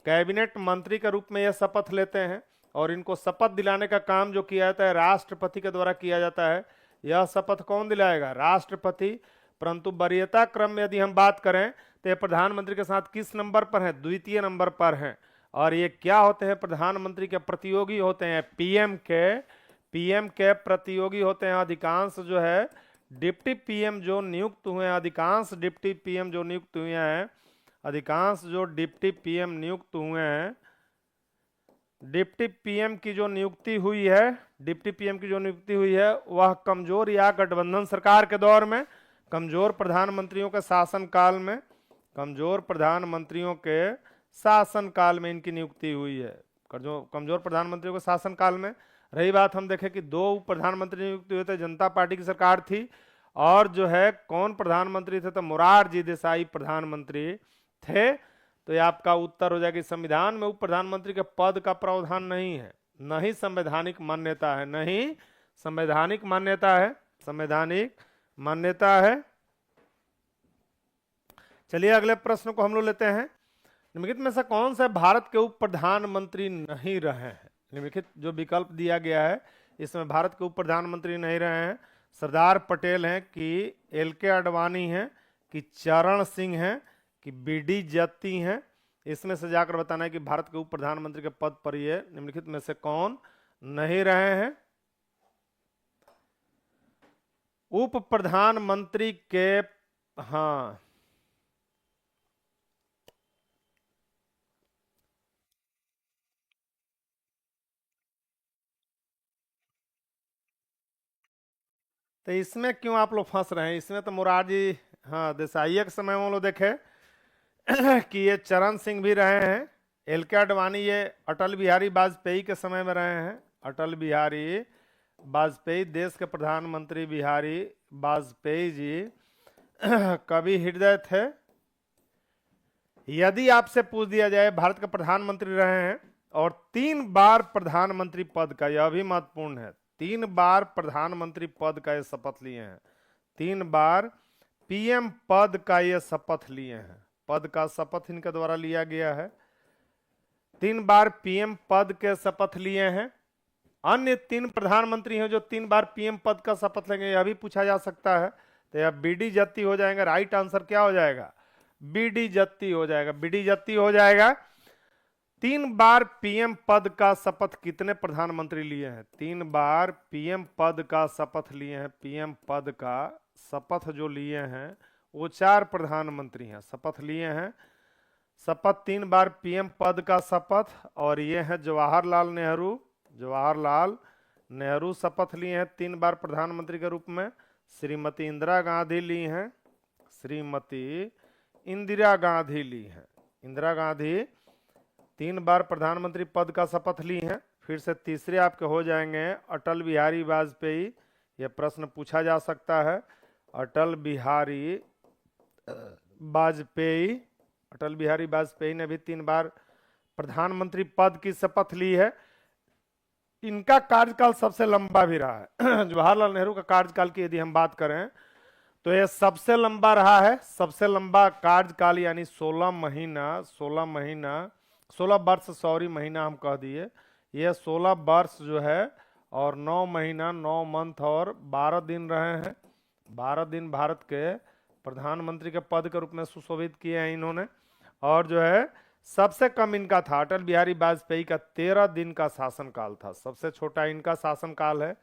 कैबिनेट मंत्री के रूप में ये शपथ लेते हैं। और इनको शपथ दिलाने का काम जो किया जाता है राष्ट्रपति के द्वारा किया जाता है। यह शपथ कौन दिलाएगा? राष्ट्रपति। परंतु वरीयता क्रम में यदि हम बात करें तो ये प्रधानमंत्री के साथ किस नंबर पर है? द्वितीय नंबर पर है। और ये क्या होते हैं? प्रधानमंत्री के प्रतियोगी होते हैं, पीएम के प्रतियोगी होते हैं। अधिकांश जो है डिप्टी पीएम जो नियुक्त हुए हैं, अधिकांश डिप्टी पीएम जो नियुक्त हुए हैं, अधिकांश जो डिप्टी पीएम नियुक्त हुए हैं, डिप्टी पीएम की जो नियुक्ति हुई है, डिप्टी पीएम की जो नियुक्ति हुई है वह कमजोर या गठबंधन सरकार के दौर में, कमजोर प्रधानमंत्रियों के शासनकाल में, कमजोर प्रधानमंत्रियों के शासनकाल में इनकी नियुक्ति हुई है। कमजोर प्रधानमंत्रियों के शासनकाल में। रही बात हम देखें कि दो प्रधानमंत्री नियुक्त हुए थे, जनता पार्टी की सरकार थी। और जो है कौन प्रधानमंत्री थे? तो मोरारजी देसाई प्रधानमंत्री थे। तो ये आपका उत्तर हो जाएगा। संविधान में उप प्रधानमंत्री के पद का प्रावधान नहीं है, नहीं संवैधानिक मान्यता है, नहीं संवैधानिक मान्यता है, संवैधानिक मान्यता है। चलिए अगले प्रश्न को हम लोग लेते हैं। निम्नलिखित में से कौन से भारत के उप प्रधानमंत्री नहीं रहे हैं? निम्नलिखित जो विकल्प दिया गया है इसमें भारत के उप प्रधानमंत्री नहीं रहे हैं। सरदार पटेल हैं कि एल.के. आडवाणी हैं कि चरण सिंह हैं कि बी.डी. जत्ती हैं? इसमें से जाकर बताना है कि भारत के उप प्रधानमंत्री के पद पर ये निम्नलिखित में से कौन नहीं रहे हैं। उप प्रधानमंत्री के, हाँ, तो इसमें क्यों आप लोग फंस रहे हैं? इसमें तो मोरारजी, हाँ, देसाई के समय में लोग देखे कि ये चरण सिंह भी रहे हैं। एल.के. आडवाणी ये अटल बिहारी वाजपेयी के समय में रहे हैं। अटल बिहारी वाजपेयी, देश के प्रधानमंत्री बिहारी वाजपेयी जी कवि हृदय थे। यदि आपसे पूछ दिया जाए भारत के प्रधानमंत्री रहे हैं और 3 बार प्रधानमंत्री पद का, यह भी महत्वपूर्ण है, 3 बार प्रधानमंत्री पद का ये शपथ लिए हैं, 3 बार पीएम पद का ये शपथ लिए हैं, पद का शपथ इनके द्वारा लिया गया है। 3 बार पीएम पद के शपथ लिए हैं। अन्य 3 प्रधानमंत्री हैं जो 3 बार पीएम पद का शपथ लेंगे, यह भी पूछा जा सकता है। तो यह बी.डी. जत्ती हो जाएगा। राइट आंसर क्या हो जाएगा? बी.डी. जत्ती हो जाएगा, बी.डी. जत्ती हो जाएगा। 3 बार पीएम पद का शपथ कितने प्रधानमंत्री लिए हैं? 3 बार पीएम पद का शपथ लिए हैं। पीएम पद का शपथ जो लिए हैं वो 4 प्रधानमंत्री हैं, शपथ लिए हैं। शपथ 3 बार पीएम पद का शपथ, और ये हैं जवाहरलाल नेहरू। जवाहरलाल नेहरू शपथ लिए हैं 3 बार प्रधानमंत्री के रूप में। श्रीमती इंदिरा गांधी ली हैं, श्रीमती इंदिरा गांधी ली हैं। इंदिरा गांधी 3 बार प्रधानमंत्री पद का शपथ ली हैं। फिर से तीसरे आपके हो जाएंगे अटल बिहारी वाजपेयी। यह प्रश्न पूछा जा सकता है। अटल बिहारी वाजपेयी, अटल बिहारी वाजपेयी ने भी 3 बार प्रधानमंत्री पद की शपथ ली है। इनका कार्यकाल सबसे लंबा भी रहा है। जवाहरलाल नेहरू का कार्यकाल की यदि हम बात करें तो यह सबसे लंबा रहा है। सबसे लंबा कार्यकाल यानी 16 वर्ष, सॉरी महीना हम कह दिए। यह 16 वर्ष जो है और 9 महीना, 9 मंथ और 12 दिन रहे हैं। 12 दिन भारत के प्रधानमंत्री के पद के रूप में सुशोभित किए हैं इन्होंने। और जो है सबसे कम इनका था, अटल बिहारी वाजपेयी का 13 दिन का शासनकाल था, सबसे छोटा इनका शासनकाल है।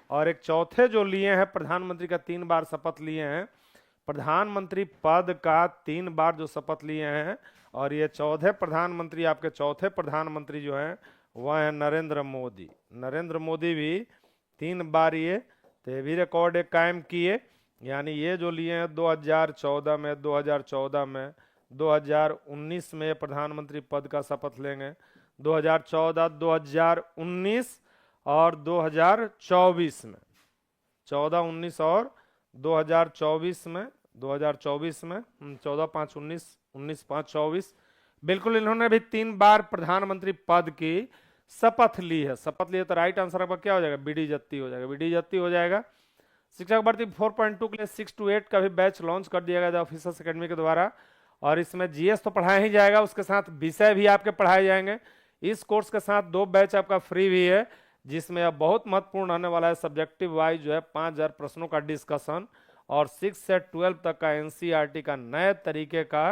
और एक चौथे जो लिए हैं प्रधानमंत्री का 3 बार शपथ लिए हैं, प्रधानमंत्री पद का 3 बार जो शपथ लिए हैं, और ये चौथे प्रधानमंत्री, आपके चौथे प्रधानमंत्री जो हैं वह है नरेंद्र मोदी। नरेंद्र मोदी भी 3 बार ये भी रिकॉर्ड एक कायम किए। यानी ये जो लिए हैं 2014 में, 2014 में, 2019 में प्रधानमंत्री पद का शपथ लेंगे। 2014, 2019 और 2024 में, 14, 19 और 2024 में, 2024 में 14/5/19, 19/5/24, बिल्कुल इन्होंने भी 3 बार प्रधानमंत्री पद की शपथ ली है, शपथ ली है, तो राइट आंसर आपका क्या हो जाएगा, बीडी जत्ती हो जाएगा, बीडी जत्ती हो जाएगा। शिक्षक भर्ती 4.2 के लिए 6 to 8 का भी बैच लॉन्च कर दिया गया था ऑफिसर्स एकेडमी के द्वारा, और इसमें जीएस तो पढ़ाया ही जाएगा, उसके साथ विषय भी आपके पढ़ाए जाएंगे। इस कोर्स के साथ 2 बैच आपका फ्री भी है, जिसमें अब बहुत महत्वपूर्ण रहने वाला है सब्जेक्टिव वाइज जो है 5000 प्रश्नों का डिस्कशन, और 6 से 12 तक का एनसीईआरटी का नए तरीके का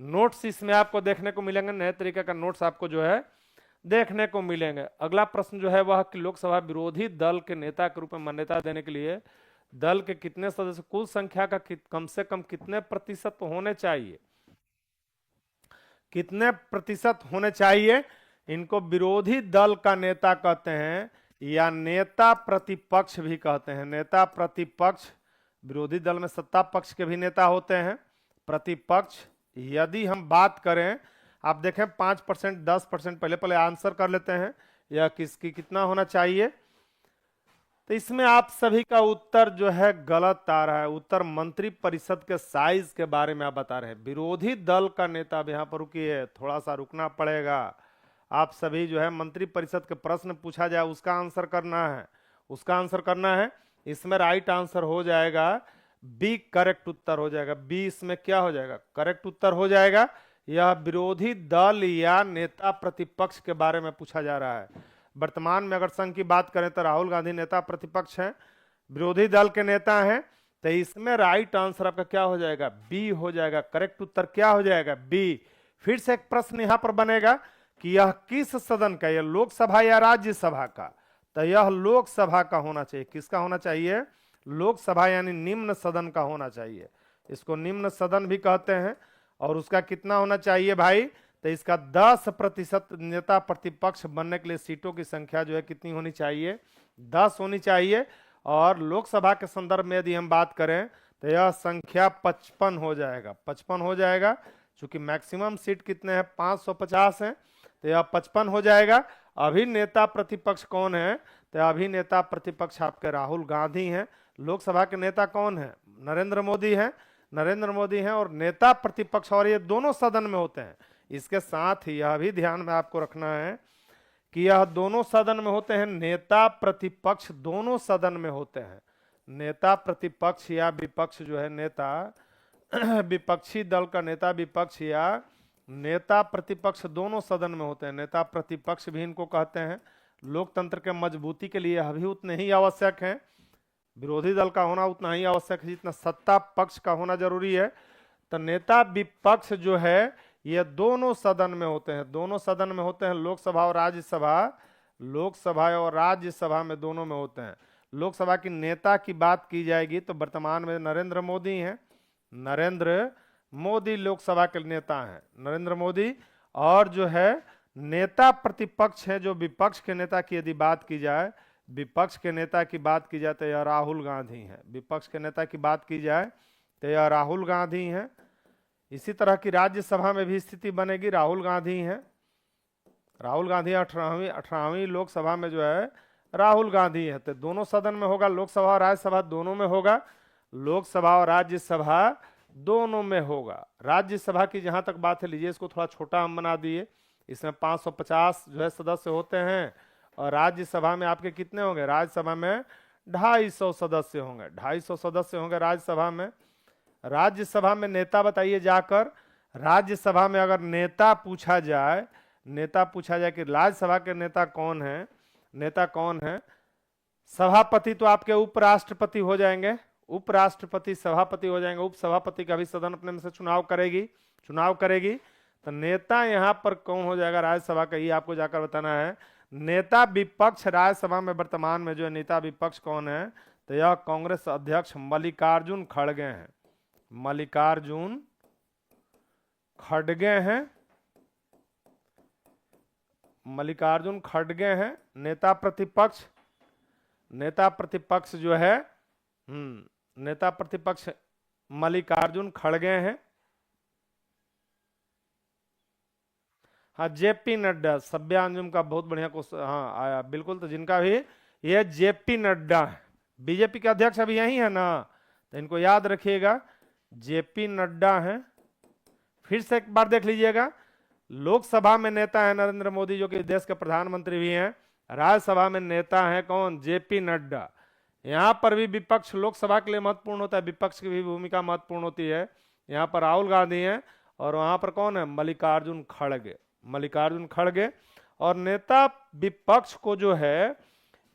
नोट्स इसमें आपको देखने को मिलेंगे, नए तरीके का नोट्स आपको जो है देखने को मिलेंगे। अगला प्रश्न जो है वह कि लोकसभा विरोधी दल के नेता के रूप में मान्यता देने के लिए दल के कितने सदस्य, कुल संख्या का कम से कम कितने प्रतिशत होने चाहिए, कितने प्रतिशत होने चाहिए, इनको विरोधी दल का नेता कहते हैं या नेता प्रतिपक्ष भी कहते हैं। नेता प्रतिपक्ष, विरोधी दल में सत्ता पक्ष के भी नेता होते हैं, प्रतिपक्ष। यदि हम बात करें, आप देखें 5%, 10%, पहले पहले आंसर कर लेते हैं, यह किसकी कितना होना चाहिए। तो इसमें आप सभी का उत्तर जो है गलत आ रहा है, उत्तर मंत्री परिषद के साइज के बारे में आप बता रहे हैं। विरोधी दल का नेता, अब यहाँ पर रुकिए, थोड़ा सा रुकना पड़ेगा। आप सभी जो है मंत्री परिषद के प्रश्न पूछा जाए उसका आंसर करना है, उसका आंसर करना है। इसमें राइट आंसर हो जाएगा बी, करेक्ट उत्तर हो जाएगा बी। इसमें क्या हो जाएगा, करेक्ट उत्तर हो जाएगा। यह विरोधी दल या नेता प्रतिपक्ष के बारे में पूछा जा रहा है। वर्तमान में अगर संघ की बात करें तो राहुल गांधी नेता प्रतिपक्ष हैं, विरोधी दल के नेता हैं, तो इसमें राइट आंसर आपका क्या हो जाएगा, बी हो जाएगा। करेक्ट उत्तर क्या हो जाएगा, बी। फिर से एक प्रश्न यहां पर बनेगा कि यह किस सदन का, यह लोकसभा या राज्यसभा का, तो यह लोकसभा का होना चाहिए। किसका होना चाहिए, लोकसभा, यानी निम्न सदन का होना चाहिए। इसको निम्न सदन भी कहते हैं। और उसका कितना होना चाहिए भाई, तो इसका 10% नेता प्रतिपक्ष बनने के लिए सीटों की संख्या जो है कितनी होनी चाहिए, 10 होनी चाहिए। और लोकसभा के संदर्भ में यदि हम बात करें तो यह संख्या 55 हो जाएगा, 55 हो जाएगा। चूंकि मैक्सिमम सीट कितने हैं, 550 हैं, तो यह 55 हो जाएगा। अभी नेता प्रतिपक्ष कौन है, तो अभी नेता प्रतिपक्ष आपके राहुल गांधी हैं। लोकसभा के नेता कौन है, नरेंद्र मोदी हैं, नरेंद्र मोदी हैं। और नेता प्रतिपक्ष, और ये दोनों सदन में होते हैं। इसके साथ ही यह भी ध्यान में आपको रखना है कि यह दोनों सदन में होते हैं, नेता प्रतिपक्ष दोनों सदन में होते हैं। नेता प्रतिपक्ष या विपक्ष जो है नेता, विपक्षी दल का नेता विपक्ष या नेता प्रतिपक्ष दोनों सदन में होते हैं। नेता प्रतिपक्ष भी इनको कहते हैं। लोकतंत्र के मजबूती के लिए यह भी उतने ही आवश्यक है, विरोधी दल का होना उतना ही आवश्यक है जितना सत्ता पक्ष का होना जरूरी है। तो नेता विपक्ष जो है ये दोनों सदन में होते हैं, दोनों सदन में होते हैं, लोकसभा और राज्यसभा, लोकसभा और राज्यसभा में दोनों में होते हैं। लोकसभा की नेता की बात की जाएगी तो वर्तमान में नरेंद्र मोदी हैं, नरेंद्र मोदी लोकसभा के नेता हैं, नरेंद्र मोदी। और जो है नेता प्रतिपक्ष है, जो विपक्ष के नेता की यदि बात की जाए, विपक्ष के नेता की बात की जाए तो यह राहुल गांधी हैं। विपक्ष के नेता की बात की जाए तो यह राहुल गांधी हैं। इसी तरह की राज्यसभा में भी स्थिति बनेगी, राहुल गांधी हैं। राहुल गांधी 18वीं लोकसभा में जो है राहुल गांधी है। तो दोनों सदन में होगा, लोकसभा और राज्यसभा दोनों में होगा, लोकसभा और राज्यसभा दोनों में होगा। राज्यसभा की जहां तक बात है, लीजिए इसको थोड़ा छोटा हम बना दिए। इसमें 550 जो है सदस्य होते हैं, और राज्यसभा में आपके कितने होंगे, राज्यसभा में 250 सदस्य होंगे, 250 सदस्य होंगे राज्यसभा में। राज्यसभा में नेता बताइए जाकर, राज्यसभा में अगर नेता पूछा जाए, नेता पूछा जाए कि राज्यसभा के नेता कौन है, नेता कौन है, सभापति तो आपके उपराष्ट्रपति हो जाएंगे, उपराष्ट्रपति सभापति हो जाएंगे, उपसभापति का भी सदन अपने में से चुनाव करेगी। तो नेता यहाँ पर कौन हो जाएगा राज्यसभा का, ये आपको जाकर बताना है। नेता विपक्ष राज्यसभा में वर्तमान में जो है नेता विपक्ष कौन है, तो यह कांग्रेस अध्यक्ष मल्लिकार्जुन खड़गे हैं, मल्लिकार्जुन खड़गे हैं, मल्लिकार्जुन खड़गे हैं नेता प्रतिपक्ष। नेता प्रतिपक्ष जो है नेता प्रतिपक्ष मल्लिकार्जुन खड़गे हैं। हाँ, जेपी नड्डा, सभ्यांजुम का बहुत बढ़िया क्वेश्चन हाँ आया, बिल्कुल। तो जिनका भी ये जेपी नड्डा है, बीजेपी के अध्यक्ष अभी यही है ना, तो इनको याद रखिएगा, जेपी नड्डा है। फिर से एक बार देख लीजिएगा, लोकसभा में नेता है नरेंद्र मोदी जो कि देश के प्रधानमंत्री भी हैं। राज्यसभा में नेता है कौन? जेपी नड्डा। यहाँ पर भी विपक्ष लोकसभा के लिए महत्वपूर्ण होता है, विपक्ष की भी भूमिका महत्वपूर्ण होती है। यहाँ पर राहुल गांधी हैं और वहां पर कौन है? मल्लिकार्जुन खड़गे। मल्लिकार्जुन खड़गे। और नेता विपक्ष को जो है,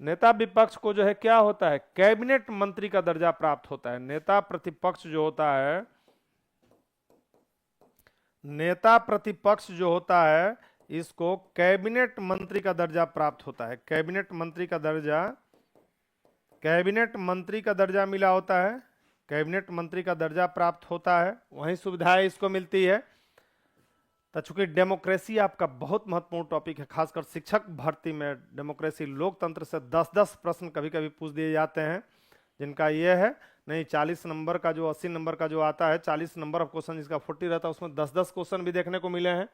नेता विपक्ष को जो है क्या होता है? कैबिनेट मंत्री का दर्जा प्राप्त होता है। नेता प्रतिपक्ष जो होता है, नेता प्रतिपक्ष जो होता है, इसको कैबिनेट मंत्री का दर्जा प्राप्त होता है। कैबिनेट मंत्री का दर्जा, कैबिनेट मंत्री का दर्जा मिला होता है, कैबिनेट मंत्री का दर्जा प्राप्त होता है, वही सुविधाएं इसको मिलती है। तो चूंकि डेमोक्रेसी आपका बहुत महत्वपूर्ण टॉपिक है, खासकर शिक्षक भर्ती में डेमोक्रेसी, लोकतंत्र से 10-10 प्रश्न कभी कभी पूछ दिए जाते हैं, जिनका ये है नहीं 40 नंबर का जो 80 नंबर का जो आता है, 40 नंबर ऑफ क्वेश्चन जिसका 40 रहता है, उसमें 10-10 क्वेश्चन भी देखने को मिले हैं।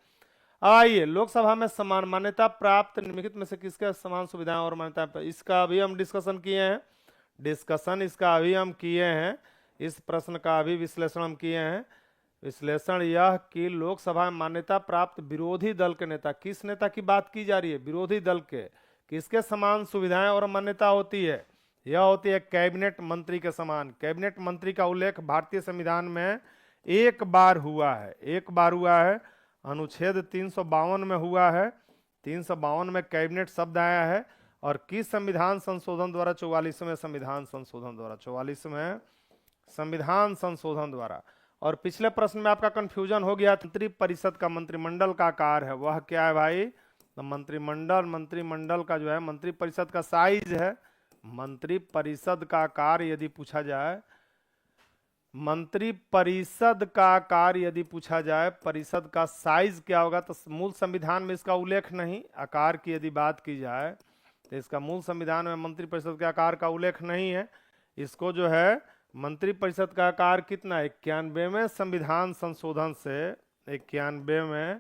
आइए, लोकसभा में समान मान्यता प्राप्त निम्नलिखित में से किसके समान सुविधाएं और मान्यता, इसका अभी हम डिस्कशन किए हैं। डिस्कशन इसका अभी हम किए हैं, इस प्रश्न का अभी विश्लेषण हम किए हैं। विश्लेषण यह कि लोकसभा में मान्यता प्राप्त विरोधी दल के नेता, किस नेता की बात की जा रही है? विरोधी दल के, किसके समान सुविधाएं और मान्यता होती है? यह होती है कैबिनेट मंत्री के समान। कैबिनेट मंत्री का उल्लेख भारतीय संविधान में एक बार हुआ है, एक बार हुआ है, अनुच्छेद 352 में हुआ है। 352 में कैबिनेट शब्द आया है। और किस संविधान संशोधन द्वारा? 44वें संविधान संशोधन द्वारा, 44वें संविधान संशोधन द्वारा। और पिछले प्रश्न में आपका कंफ्यूजन हो गया, मंत्री परिषद का, मंत्रिमंडल का आकार है, वह क्या है भाई? तो मंत्रिमंडल, मंत्रिमंडल का जो है मंत्री परिषद का साइज है। मंत्री परिषद का आकार यदि पूछा जाए, मंत्री परिषद का आकार यदि पूछा जाए, परिषद का साइज क्या होगा? तो मूल संविधान में इसका उल्लेख नहीं, आकार की यदि बात की जाए तो इसका मूल संविधान में मंत्री परिषद के आकार का उल्लेख नहीं है। इसको जो है मंत्री परिषद का आकार कितना? 91वें संविधान संशोधन से, 91वें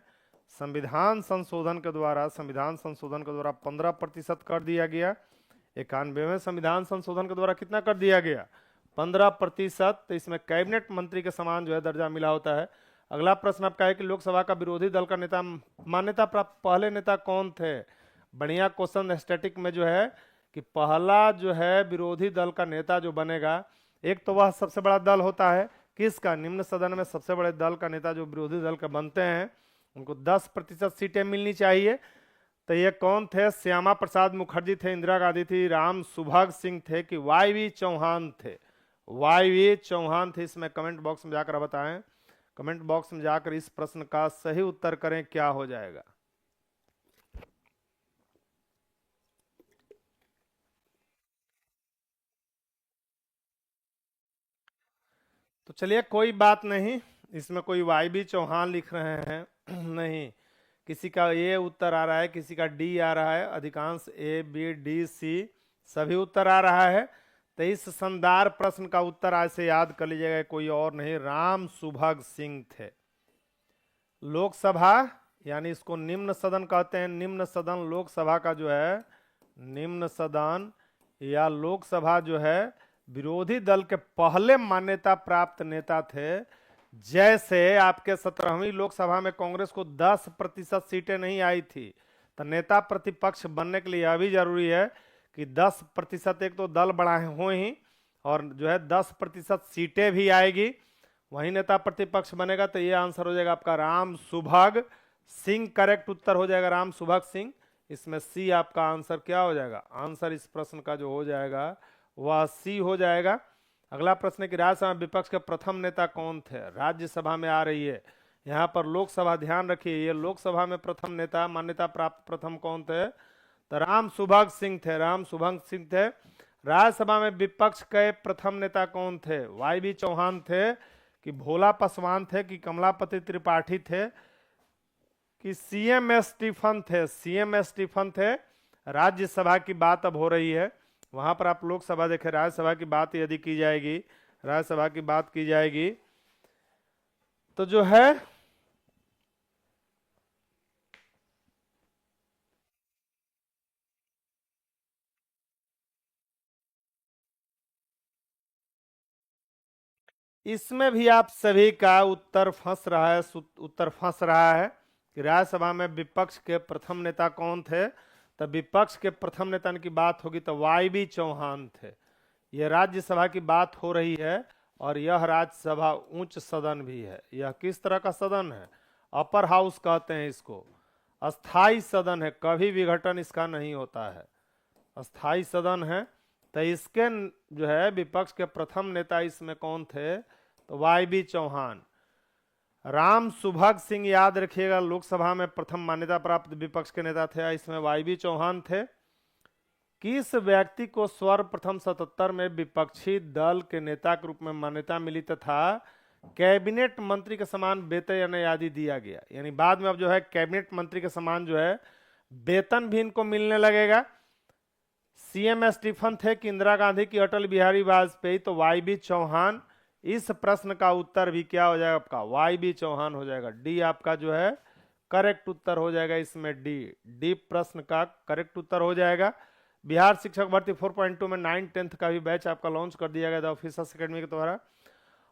संविधान संशोधन के द्वारा, संविधान संशोधन के द्वारा 15% कर दिया गया। 91वें संविधान संशोधन के द्वारा कितना कर दिया गया? 15%। तो इसमें कैबिनेट मंत्री के समान जो है दर्जा मिला होता है। अगला प्रश्न आपका है कि लोकसभा का विरोधी दल का नेता मान्यता प्राप्त पहले नेता कौन थे? बढ़िया क्वेश्चन स्टैटिक में जो है कि पहला जो है विरोधी दल का नेता जो बनेगा, एक तो वह सबसे बड़ा दल होता है, किसका? निम्न सदन में सबसे बड़े दल का नेता जो विरोधी दल के बनते हैं, उनको 10% सीटें मिलनी चाहिए। तो ये कौन थे? श्यामा प्रसाद मुखर्जी थे, इंदिरा गांधी थी, राम सुभग सिंह थे कि वाई चौहान थे? वाई चौहान थे। इसमें कमेंट बॉक्स में जाकर बताएं, कमेंट बॉक्स में जाकर इस प्रश्न का सही उत्तर करें, क्या हो जाएगा? तो चलिए कोई बात नहीं, इसमें कोई वाई बी चौहान लिख रहे हैं नहीं, किसी का ए उत्तर आ रहा है, किसी का डी आ रहा है, अधिकांश ए बी डी सी सभी उत्तर आ रहा है। तो इस शानदार प्रश्न का उत्तर आज से याद कर लीजिएगा, कोई और नहीं, राम सुभग सिंह थे। लोकसभा यानी इसको निम्न सदन कहते हैं। निम्न सदन लोकसभा का जो है, निम्न सदन या लोकसभा जो है विरोधी दल के पहले मान्यता प्राप्त नेता थे। जैसे आपके 17वीं लोकसभा में कांग्रेस को 10% सीटें नहीं आई थी, तो नेता प्रतिपक्ष बनने के लिए यह भी जरूरी है कि 10%, एक तो दल बड़ा हो ही, और जो है 10% सीटें भी आएगी, वही नेता प्रतिपक्ष बनेगा। तो ये आंसर हो जाएगा आपका राम सुभग सिंह, करेक्ट उत्तर हो जाएगा राम सुभग सिंह। इसमें सी आपका आंसर क्या हो जाएगा? आंसर इस प्रश्न का जो हो जाएगा वह सी हो जाएगा। अगला प्रश्न है कि राज्यसभा में विपक्ष के प्रथम नेता कौन थे? राज्यसभा में आ रही है, यहाँ पर लोकसभा, ध्यान रखिए, ये लोकसभा में प्रथम नेता मान्यता प्राप्त प्रथम कौन थे? तो राम सुभग सिंह थे, राम सुभग सिंह थे। राज्यसभा में विपक्ष के प्रथम नेता कौन थे? वाई बी चौहान थे कि भोला पासवान थे कि कमलापति त्रिपाठी थे कि सीएम स्टीफन थे? सीएम स्टीफन थे। राज्यसभा की बात अब हो रही है, वहां पर आप लोकसभा देखें, राज्यसभा की बात यदि की जाएगी, राज्यसभा की बात की जाएगी तो जो है इसमें भी आप सभी का उत्तर फंस रहा है, उत्तर फंस रहा है। कि राज्यसभा में विपक्ष के प्रथम नेता कौन थे, तो विपक्ष के प्रथम नेता की बात होगी तो वाई.बी. चौहान थे। यह राज्यसभा की बात हो रही है और यह राज्यसभा उच्च सदन भी है। यह किस तरह का सदन है? अपर हाउस कहते हैं इसको। अस्थाई सदन है, कभी विघटन इसका नहीं होता है, अस्थाई सदन है। तो इसके जो है विपक्ष के प्रथम नेता इसमें कौन थे, तो वाई.बी. चौहान। राम सुभग सिंह याद रखिएगा, लोकसभा में प्रथम मान्यता प्राप्त विपक्ष के नेता थे, इसमें वाई.बी. चौहान थे। किस व्यक्ति को सर्वप्रथम 77 में विपक्षी दल के नेता के रूप में मान्यता मिली तथा कैबिनेट मंत्री के समान वेतन आदि दिया गया? यानी बाद में अब जो है कैबिनेट मंत्री के समान जो है वेतन भी इनको मिलने लगेगा। सीएम स्टीफन थे कि इंदिरा गांधी की अटल बिहारी वाजपेयी? तो वाई.बी. चौहान। इस प्रश्न का उत्तर भी क्या हो जाएगा आपका? वाई.बी. चौहान हो जाएगा। डी आपका जो है करेक्ट उत्तर हो जाएगा इसमें। डी प्रश्न का करेक्ट उत्तर हो जाएगा। बिहार शिक्षक भर्ती 4.2 में 9-10 का भी बैच आपका लॉन्च कर दिया गया था ऑफिसर्स अकेडमी के द्वारा,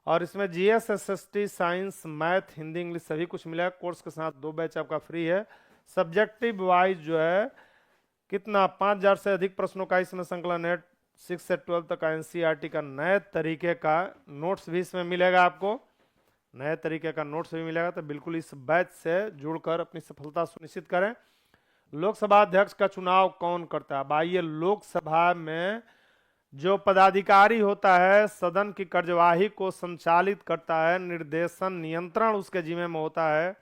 और इसमें GS, SST, science, math, Hindi, English सभी कुछ मिला है। कोर्स के साथ 2 बैच आपका फ्री है। सब्जेक्टिव वाइज जो है कितना 5000 से अधिक प्रश्नों का इसमें संकलन है। 6 से 12 तक का एनसीईआरटी का नए तरीके का नोट्स भी इसमें मिलेगा आपको, नए तरीके का नोट्स भी मिलेगा। तो बिल्कुल इस बैच से जुड़कर अपनी सफलता सुनिश्चित करें। लोकसभा अध्यक्ष का चुनाव कौन करता है? आइए, लोकसभा में जो पदाधिकारी होता है सदन की कार्यवाही को संचालित करता है, निर्देशन नियंत्रण उसके जिम्मे में होता है,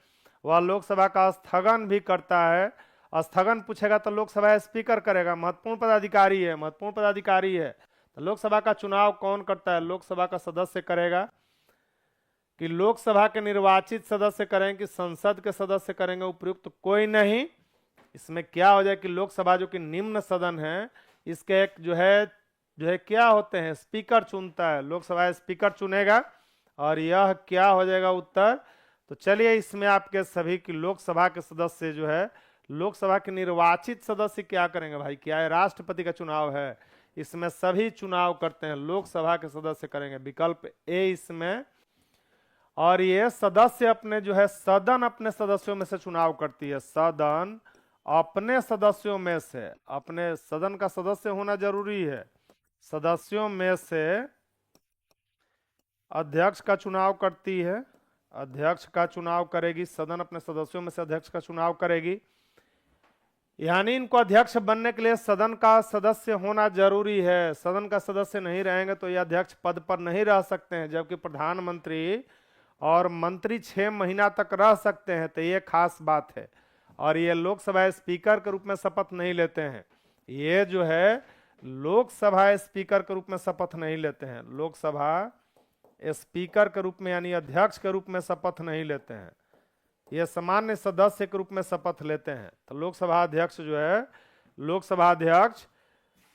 वह लोकसभा का स्थगन भी करता है। स्थगन पूछेगा तो लोकसभा स्पीकर करेगा, महत्वपूर्ण पदाधिकारी है, महत्वपूर्ण पदाधिकारी है। तो लोकसभा का चुनाव कौन करता है? लोकसभा का सदस्य करेगा। कि लोकसभा के निर्वाचित सदस्य करेंगे कि संसद के सदस्य करेंगे, उपयुक्त कोई नहीं। इसमें क्या हो जाए कि लोकसभा जो कि निम्न सदन है, इसके एक जो है क्या होते हैं, स्पीकर चुनता है, लोकसभा स्पीकर चुनेगा। और यह क्या हो जाएगा उत्तर? तो चलिए, इसमें आपके सभी की लोकसभा के सदस्य जो है, लोकसभा के निर्वाचित सदस्य क्या करेंगे भाई? क्या है, राष्ट्रपति का चुनाव है, इसमें सभी चुनाव करते हैं, लोकसभा के सदस्य करेंगे, विकल्प ए इसमें। और ये सदस्य अपने जो है सदन अपने सदस्यों में से चुनाव करती है, सदन अपने सदस्यों में से, अपने सदन का सदस्य होना जरूरी है, सदस्यों में से अध्यक्ष का चुनाव करती है, अध्यक्ष का चुनाव करेगी, सदन अपने सदस्यों में से अध्यक्ष का चुनाव करेगी। यानी इनको अध्यक्ष बनने के लिए सदन का सदस्य होना जरूरी है, सदन का सदस्य नहीं रहेंगे तो ये अध्यक्ष पद पर नहीं रह सकते हैं, जबकि प्रधानमंत्री और मंत्री 6 महीना तक रह सकते हैं। तो ये खास बात है। और ये लोकसभा स्पीकर के रूप में शपथ नहीं लेते हैं, ये जो है लोकसभा स्पीकर के रूप में शपथ नहीं लेते हैं, लोकसभा स्पीकर के रूप में यानी अध्यक्ष के रूप में शपथ नहीं लेते हैं, ये सामान्य सदस्य के रूप में शपथ लेते हैं। तो लोकसभा अध्यक्ष जो है, लोकसभा अध्यक्ष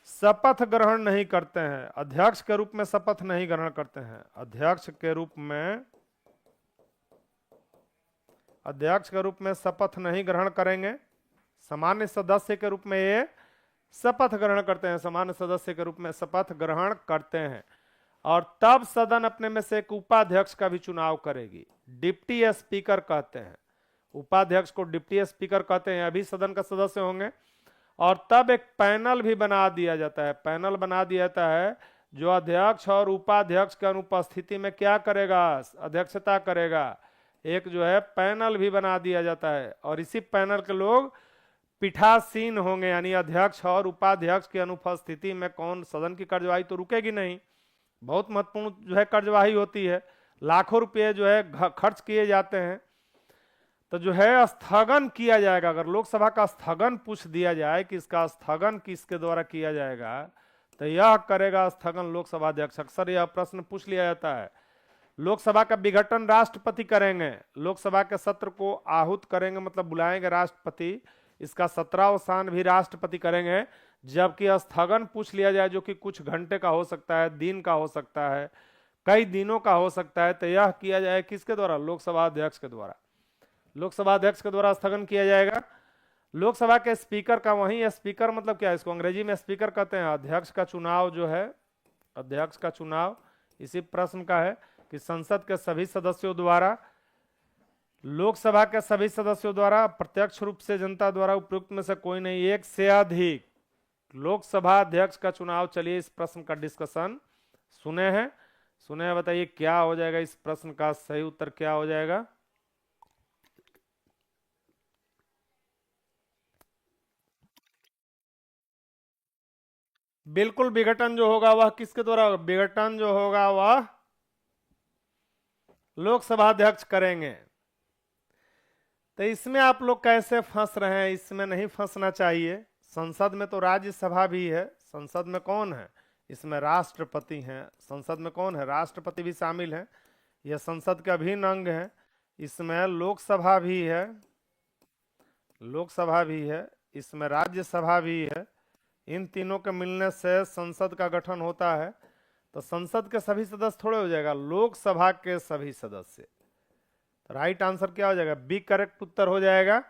शपथ ग्रहण नहीं करते हैं, अध्यक्ष के रूप में शपथ नहीं ग्रहण करते हैं, अध्यक्ष के रूप में शपथ नहीं ग्रहण करेंगे। सामान्य सदस्य के रूप में ये शपथ ग्रहण करते हैं, सामान्य सदस्य के रूप में शपथ ग्रहण करते हैं। और तब सदन अपने में से एक उपाध्यक्ष का भी चुनाव करेगी, डिप्टी स्पीकर कहते हैं, उपाध्यक्ष को डिप्टी स्पीकर कहते हैं, अभी सदन का सदस्य होंगे। और तब एक पैनल भी बना दिया जाता है, पैनल बना दिया जाता है जो अध्यक्ष और उपाध्यक्ष की अनुपस्थिति में क्या करेगा, अध्यक्षता करेगा। एक जो है पैनल भी बना दिया जाता है, और इसी पैनल के लोग पीठासीन होंगे, यानी अध्यक्ष और उपाध्यक्ष की अनुपस्थिति में कौन, सदन की कार्यवाही तो रुकेगी नहीं, बहुत महत्वपूर्ण जो है कार्यवाही होती है, लाखों रुपये जो है खर्च किए जाते हैं। तो जो है स्थगन किया जाएगा। अगर लोकसभा का स्थगन पूछ दिया जाए कि इसका स्थगन किसके द्वारा किया जाएगा, तो यह करेगा स्थगन लोकसभा अध्यक्ष। अक्सर यह प्रश्न पूछ लिया जाता है। लोकसभा का विघटन राष्ट्रपति करेंगे, लोकसभा के सत्र को आहूत करेंगे, मतलब बुलाएंगे राष्ट्रपति, इसका 17वां अवसान भी राष्ट्रपति करेंगे। जबकि स्थगन पूछ लिया जाए जो कि कुछ घंटे का हो सकता है, दिन का हो सकता है, कई दिनों का हो सकता है, तो यह किया जाए किसके द्वारा, लोकसभा अध्यक्ष के द्वारा, लोकसभा अध्यक्ष के द्वारा स्थगन किया जाएगा। लोकसभा के स्पीकर का, वहीं स्पीकर मतलब क्या है, इसको अंग्रेजी में स्पीकर कहते हैं। अध्यक्ष का चुनाव जो है, अध्यक्ष का चुनाव इसी प्रश्न का है कि संसद के सभी सदस्यों द्वारा लोकसभा के सभी सदस्यों द्वारा प्रत्यक्ष रूप से जनता द्वारा उपयुक्त में से कोई नहीं, एक से अधिक लोकसभा अध्यक्ष का चुनाव। चलिए इस प्रश्न का डिस्कशन सुने हैं, बताइए क्या हो जाएगा, इस प्रश्न का सही उत्तर क्या हो जाएगा। बिल्कुल विघटन जो होगा वह किसके द्वारा होगा? विघटन जो होगा वह लोकसभा अध्यक्ष करेंगे। तो इसमें आप लोग कैसे फंस रहे हैं? इसमें नहीं फंसना चाहिए। संसद में तो राज्यसभा भी है, संसद में कौन है? इसमें राष्ट्रपति हैं। संसद में कौन है? राष्ट्रपति भी शामिल है, यह संसद का अभिन्न अंग है। इसमें लोकसभा भी है, इसमें राज्यसभा भी है। इन तीनों के मिलने से संसद का गठन होता है। तो संसद के सभी सदस्य थोड़े हो जाएगा, लोकसभा के सभी सदस्य। तो राइट आंसर क्या हो जाएगा? बी करेक्ट उत्तर हो जाएगा।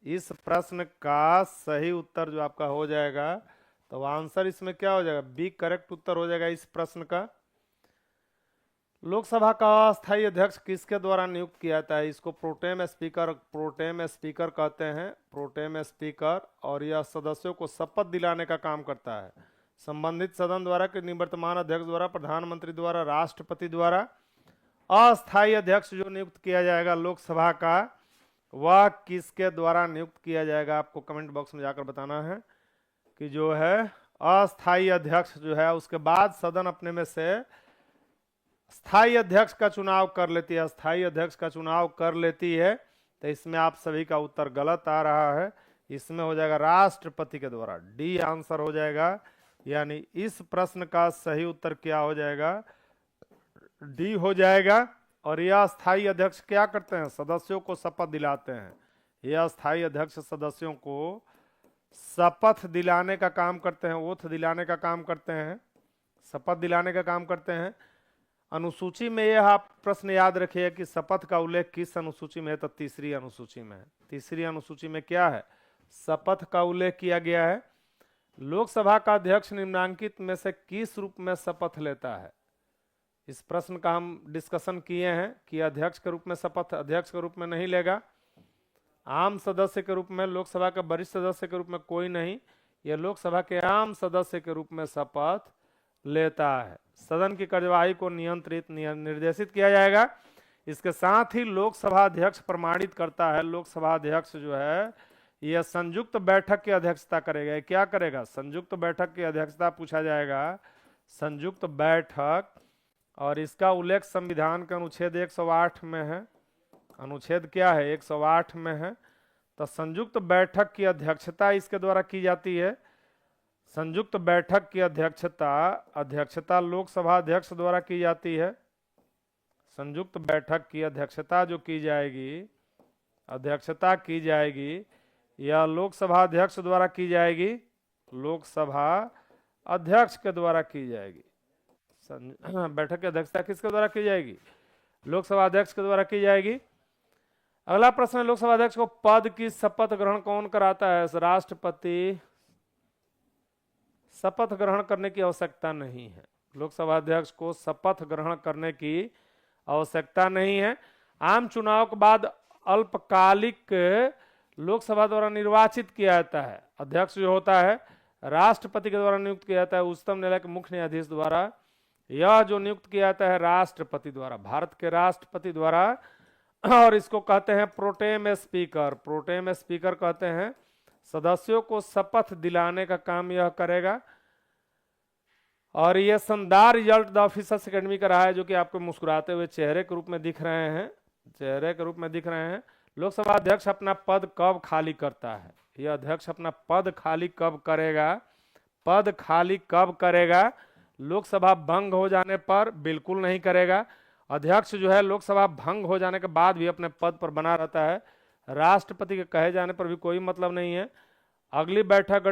इस प्रश्न का सही उत्तर जो आपका हो जाएगा, तो आंसर इसमें क्या हो जाएगा? बी करेक्ट उत्तर हो जाएगा इस प्रश्न का। लोकसभा का अस्थायी अध्यक्ष किसके द्वारा नियुक्त किया जाता है? इसको प्रोटेम स्पीकर कहते हैं, प्रोटेम स्पीकर। और यह सदस्यों को शपथ दिलाने का काम करता है। संबंधित सदन द्वारा के निवर्तमान अध्यक्ष द्वारा, प्रधानमंत्री द्वारा, राष्ट्रपति द्वारा अस्थायी अध्यक्ष जो नियुक्त किया जाएगा लोकसभा का, वह किसके द्वारा नियुक्त किया जाएगा? आपको कमेंट बॉक्स में जाकर बताना है कि जो है अस्थायी अध्यक्ष जो है, उसके बाद सदन अपने में से स्थायी अध्यक्ष का चुनाव कर लेती है, स्थायी अध्यक्ष का चुनाव कर लेती है। तो इसमें आप सभी का उत्तर गलत आ रहा है। इसमें हो जाएगा राष्ट्रपति के द्वारा, डी आंसर हो जाएगा। यानी इस प्रश्न का सही उत्तर क्या हो जाएगा? डी हो जाएगा। और यह स्थायी अध्यक्ष क्या करते हैं? सदस्यों को शपथ दिलाते हैं। यह स्थायी अध्यक्ष सदस्यों को शपथ दिलाने का काम करते हैं, ओथ दिलाने का काम करते हैं, शपथ दिलाने का काम करते हैं। अनुसूची में यह आप प्रश्न याद रखिए कि शपथ का उल्लेख किस अनुसूची में है? तो तीसरी अनुसूची में है। तीसरी अनुसूची में क्या है? शपथ का उल्लेख किया गया है। लोकसभा का अध्यक्ष निम्नांकित में से किस रूप में शपथ लेता है? इस प्रश्न का हम डिस्कशन किए हैं कि अध्यक्ष के रूप में शपथ अध्यक्ष के रूप में नहीं लेगा, आम सदस्य के रूप में, लोकसभा के वरिष्ठ सदस्य के रूप में कोई नहीं, यह लोकसभा के आम सदस्य के रूप में शपथ लेता है। सदन की कार्यवाही को नियंत्रित निर्देशित किया जाएगा। इसके साथ ही लोकसभा अध्यक्ष प्रमाणित करता है। लोकसभा अध्यक्ष जो है यह संयुक्त बैठक की अध्यक्षता करेगा। क्या करेगा? संयुक्त बैठक की अध्यक्षता पूछा जाएगा, संयुक्त बैठक। और इसका उल्लेख संविधान के अनुच्छेद 108 में है। अनुच्छेद क्या है? 108 में है। तो संयुक्त बैठक की अध्यक्षता इसके द्वारा की जाती है। संयुक्त बैठक की अध्यक्षता लोकसभा अध्यक्ष द्वारा की जाती है। संयुक्त बैठक की अध्यक्षता जो की जाएगी, यह लोकसभा अध्यक्ष द्वारा की जाएगी, लोकसभा अध्यक्ष के द्वारा की जाएगी। बैठक की अध्यक्षता किसके द्वारा की जाएगी? लोकसभा अध्यक्ष के द्वारा की जाएगी। अगला प्रश्न है, लोकसभा अध्यक्ष को पद की शपथ ग्रहण कौन कराता है? राष्ट्रपति। शपथ ग्रहण करने की आवश्यकता नहीं है। लोकसभा अध्यक्ष को शपथ ग्रहण करने की आवश्यकता नहीं है। आम चुनाव के बाद अल्पकालिक लोकसभा द्वारा निर्वाचित किया जाता है। अध्यक्ष जो होता है राष्ट्रपति के द्वारा नियुक्त किया जाता है, उच्चतम न्यायालय के मुख्य न्यायाधीश द्वारा। यह जो नियुक्त किया जाता है राष्ट्रपति द्वारा, भारत के राष्ट्रपति द्वारा। और इसको कहते हैं प्रोटेम स्पीकर। प्रोटेम स्पीकर कहते हैं। सदस्यों को शपथ दिलाने का काम यह करेगा। और यह शानदार रिजल्ट द ऑफिसर्स एकेडमी का रहा है, जो कि आपको मुस्कुराते हुए चेहरे के रूप में दिख रहे हैं। लोकसभा अध्यक्ष अपना पद कब खाली करता है? यह अध्यक्ष अपना पद खाली कब करेगा? लोकसभा भंग हो जाने पर बिल्कुल नहीं करेगा। अध्यक्ष जो है लोकसभा भंग हो जाने के बाद भी अपने पद पर बना रहता है। राष्ट्रपति के कहे जाने पर भी कोई मतलब नहीं है। अगली बैठक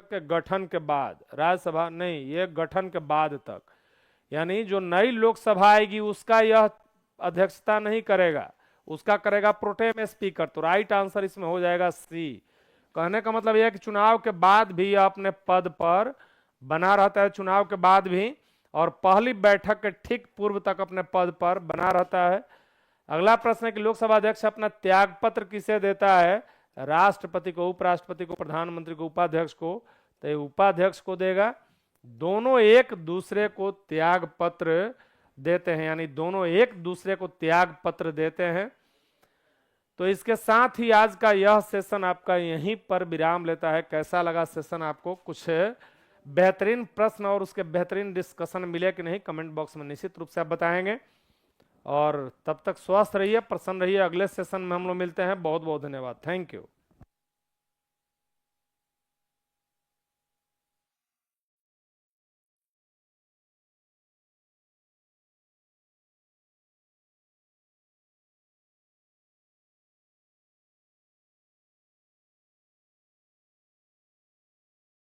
के गठन के बाद, राज्यसभा नहीं, ये गठन के बाद तक, यानी जो नई लोकसभा आएगी उसका यह अध्यक्षता नहीं करेगा, उसका करेगा प्रोटेम स्पीकर। तो राइट आंसर इसमें हो जाएगा सी। कहने का मतलब यह है कि चुनाव के बाद भी यह अपने पद पर बना रहता है, चुनाव के बाद भी, और पहली बैठक के ठीक पूर्व तक अपने पद पर बना रहता है। अगला प्रश्न है कि लोकसभा अध्यक्ष अपना त्याग पत्र किसे देता है? राष्ट्रपति को, उपराष्ट्रपति को, प्रधानमंत्री को, उपाध्यक्ष को। तो ये उपाध्यक्ष को देगा। दोनों एक दूसरे को त्याग पत्र देते हैं, यानी दोनों एक दूसरे को त्याग पत्र देते हैं। तो इसके साथ ही आज का यह सेशन आपका यहीं पर विराम लेता है। कैसा लगा सेशन आपको? कुछ बेहतरीन प्रश्न और उसके बेहतरीन डिस्कशन मिले कि नहीं, कमेंट बॉक्स में निश्चित रूप से आप बताएंगे। और तब तक स्वस्थ रहिए, प्रसन्न रहिए। अगले सेशन में हम लोग मिलते हैं। बहुत बहुत धन्यवाद। Thank you.